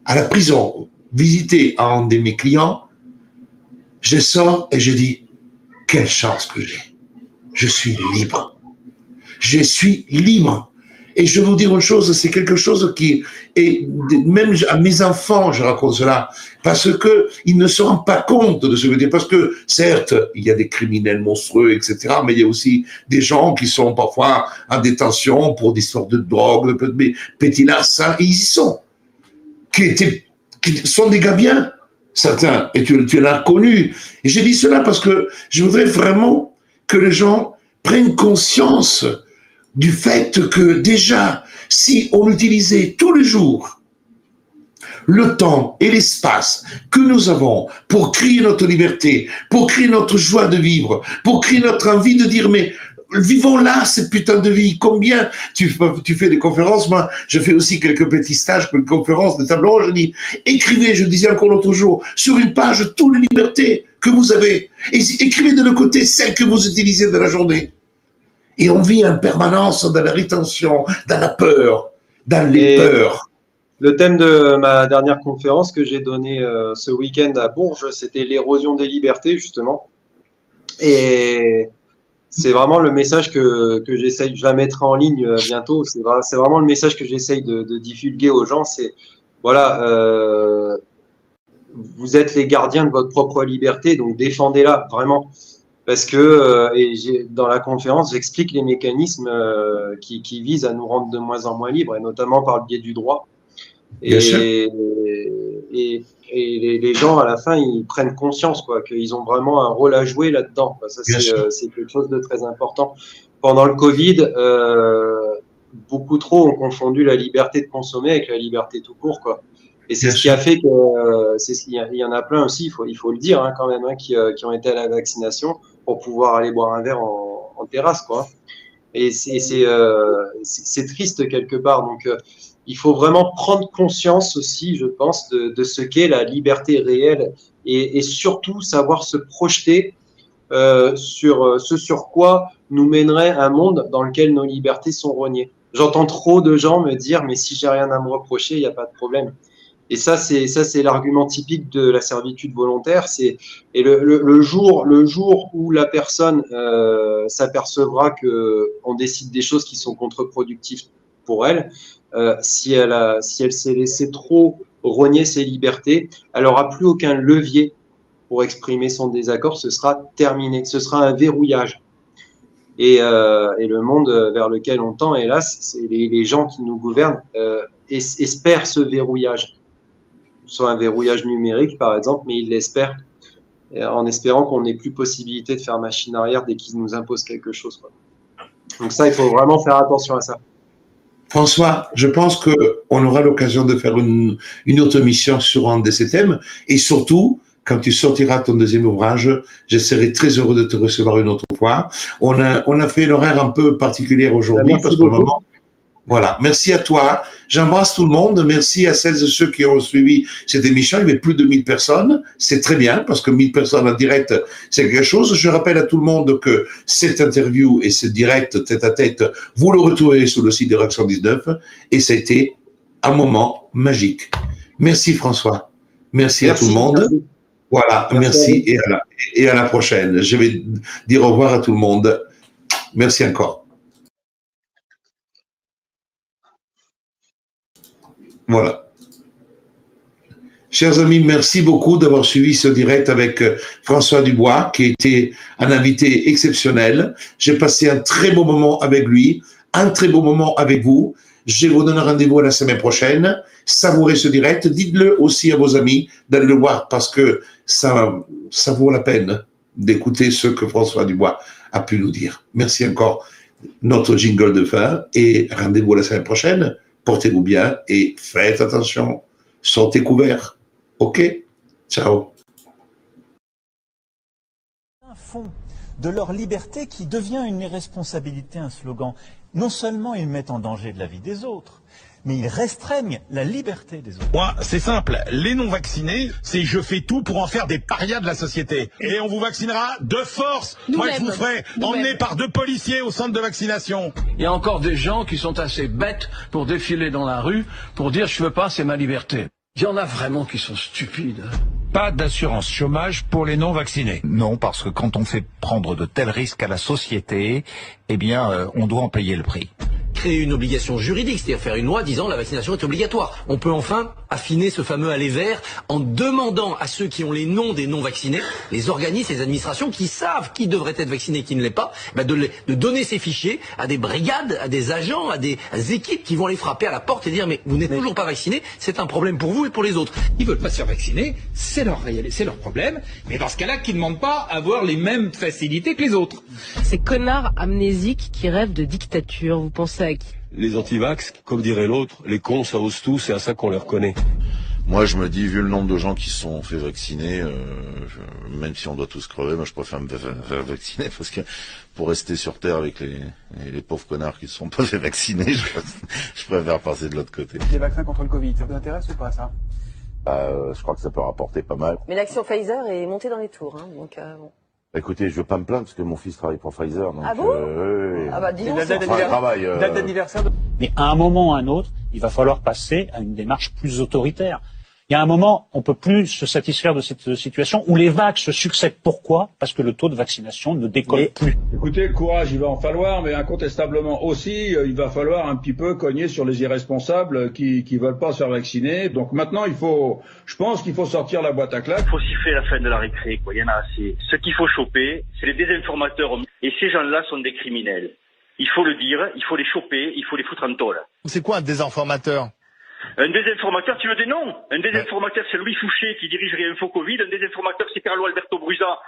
Speaker 12: à la prison visiter un de mes clients, je sors et je dis, quelle chance que j'ai. Je suis libre. Je suis libre. Et je vais vous dire une chose, c'est quelque chose qui est, même à mes enfants, je raconte cela, parce que ils ne se rendent pas compte de ce que je dis, parce que, certes, il y a des criminels monstrueux, etc., mais il y a aussi des gens qui sont parfois en détention pour des sortes de drogue, de petits larcins, et ils y sont. Qui sont des gars bien, certains, et tu l'as connu. Et j'ai dit cela parce que je voudrais vraiment que les gens prennent conscience du fait que déjà, si on utilisait tous les jours le temps et l'espace que nous avons pour créer notre liberté, pour créer notre joie de vivre, pour créer notre envie de dire, mais vivons là cette putain de vie. Combien tu fais des conférences? Moi, je fais aussi quelques petits stages, quelques conférences de table ronde. Je dis, écrivez, je disais encore l'autre jour, sur une page toutes les libertés que vous avez. Et écrivez de le côté celles que vous utilisez de la journée. Et on vit en permanence dans la rétention, dans la peur, dans les peurs.
Speaker 20: Le thème de ma dernière conférence que j'ai donnée ce week-end à Bourges, c'était l'érosion des libertés, justement. Et c'est vraiment le message que j'essaye, je la mettrai en ligne bientôt, c'est vraiment le message que j'essaye de divulguer aux gens, c'est, voilà, vous êtes les gardiens de votre propre liberté, donc défendez-la, vraiment. Parce que, dans la conférence, j'explique les mécanismes qui visent à nous rendre de moins en moins libres, et notamment par le biais du droit. Et les gens, à la fin, ils prennent conscience qu'ils ont vraiment un rôle à jouer là-dedans. Ça, c'est quelque chose de très important. Pendant le Covid, beaucoup trop ont confondu la liberté de consommer avec la liberté tout court, quoi. Et c'est ce qui a fait que, il y en a plein aussi, il faut le dire hein, quand même, hein, qui ont été à la vaccination pour pouvoir aller boire un verre en terrasse, quoi. Et c'est triste quelque part. Donc, il faut vraiment prendre conscience aussi, je pense, de ce qu'est la liberté réelle et surtout savoir se projeter sur ce sur quoi nous mènerait un monde dans lequel nos libertés sont rognées. J'entends trop de gens me dire « mais si j'ai rien à me reprocher, il n'y a pas de problème ». Et ça, c'est l'argument typique de la servitude volontaire. Et le jour où la personne s'apercevra qu'on décide des choses qui sont contre-productives pour elle, si elle s'est laissée trop rogner ses libertés, elle n'aura plus aucun levier pour exprimer son désaccord. Ce sera terminé. Ce sera un verrouillage. Et le monde vers lequel on tend, hélas, les gens qui nous gouvernent espèrent ce verrouillage. Soit un verrouillage numérique, par exemple, mais ils l'espèrent, en espérant qu'on n'ait plus possibilité de faire machine arrière dès qu'ils nous imposent quelque chose, quoi. Donc ça, il faut vraiment faire attention à ça.
Speaker 12: François, je pense qu'on aura l'occasion de faire une autre mission sur un de ces thèmes, et surtout, quand tu sortiras ton deuxième ouvrage, je serai très heureux de te recevoir une autre fois. On a fait l'horaire un peu particulier aujourd'hui, parce que le moment... Voilà, merci à toi. J'embrasse tout le monde. Merci à celles et ceux qui ont suivi cette émission. Il y avait plus de 1000 personnes. C'est très bien parce que 1000 personnes en direct, c'est quelque chose. Je rappelle à tout le monde que cette interview et ce direct tête-à-tête, vous le retrouvez sur le site de Réaction 19 et ça a été un moment magique. Merci François. Merci à tout le monde. Merci. Voilà, merci et à la prochaine. Je vais dire au revoir à tout le monde. Merci encore. Voilà. Chers amis, merci beaucoup d'avoir suivi ce direct avec François Dubois, qui était un invité exceptionnel. J'ai passé un très beau moment avec lui, un très beau moment avec vous. Je vous donne rendez-vous la semaine prochaine. Savourez ce direct. Dites-le aussi à vos amis d'aller le voir parce que ça vaut la peine d'écouter ce que François Dubois a pu nous dire. Merci encore. Notre jingle de fin et rendez-vous la semaine prochaine. Portez-vous bien et faites attention. Sortez couverts. OK? Ciao.
Speaker 2: Un fond de leur liberté qui devient une irresponsabilité, un slogan. Non seulement ils mettent en danger la vie des autres, mais ils restreignent la liberté des autres.
Speaker 21: Moi, c'est simple. Les non-vaccinés, c'est je fais tout pour en faire des parias de la société. Et on vous vaccinera de force. Moi, je vous ferai emmener par 2 policiers au centre de vaccination.
Speaker 22: Il y a encore des gens qui sont assez bêtes pour défiler dans la rue, pour dire je veux pas, c'est ma liberté. Il y en a vraiment qui sont stupides.
Speaker 21: Pas d'assurance chômage pour les non-vaccinés.
Speaker 23: Non, parce que quand on fait prendre de tels risques à la société, eh bien, on doit en payer le prix.
Speaker 24: Créer une obligation juridique, c'est-à-dire faire une loi disant la vaccination est obligatoire. On peut enfin affiner ce fameux aller vert en demandant à ceux qui ont les noms des non-vaccinés, les organismes, les administrations qui savent qui devrait être vacciné et qui ne l'est pas, de donner ces fichiers à des brigades, à des agents, à des équipes qui vont les frapper à la porte et dire mais vous n'êtes toujours pas vacciné, c'est un problème pour vous et pour les autres.
Speaker 21: Ils veulent pas se faire vacciner, c'est leur problème, mais dans ce cas-là, qu'ils ne demandent pas à avoir les mêmes facilités que les autres.
Speaker 25: Ces connards amnésiques qui rêvent de dictature, vous pensez à qui?
Speaker 26: Les antivax, comme dirait l'autre, les cons ça ose tout, c'est à ça qu'on les reconnaît.
Speaker 27: Moi je me dis, vu le nombre de gens qui se sont fait vacciner, même si on doit tous crever, moi je préfère me faire vacciner parce que pour rester sur Terre avec les pauvres connards qui ne se sont pas fait vacciner, je préfère passer de l'autre côté.
Speaker 28: Les vaccins contre le Covid, ça vous intéresse ou pas ça?
Speaker 27: Je crois que ça peut rapporter pas mal.
Speaker 25: Mais l'action Pfizer est montée dans les tours, hein, donc bon.
Speaker 27: Écoutez, je veux pas me plaindre parce que mon fils travaille pour Pfizer. Donc,
Speaker 1: ah bon ah bah dis donc,
Speaker 27: c'est date
Speaker 1: d'anniversaire.
Speaker 4: Mais à un moment ou à un autre, il va falloir passer à une démarche plus autoritaire. Il y a un moment, on peut plus se satisfaire de cette situation où les vagues se succèdent. Pourquoi? Parce que le taux de vaccination ne décolle plus.
Speaker 5: Écoutez, le courage, il va en falloir, mais incontestablement aussi, il va falloir un petit peu cogner sur les irresponsables qui veulent pas se faire vacciner. Donc maintenant, je pense qu'il faut sortir la boîte à claques.
Speaker 6: Il faut siffler la fin de la récré, quoi. Il y en a assez. Ce qu'il faut choper, c'est les désinformateurs. Et ces gens-là sont des criminels. Il faut le dire, il faut les choper, il faut les foutre en tôle.
Speaker 21: C'est quoi un désinformateur?
Speaker 6: Un désinformateur, tu veux des noms? Un désinformateur, c'est Louis Fouché qui dirige Réinfo Covid. Un désinformateur, c'est Carlo Alberto Brusa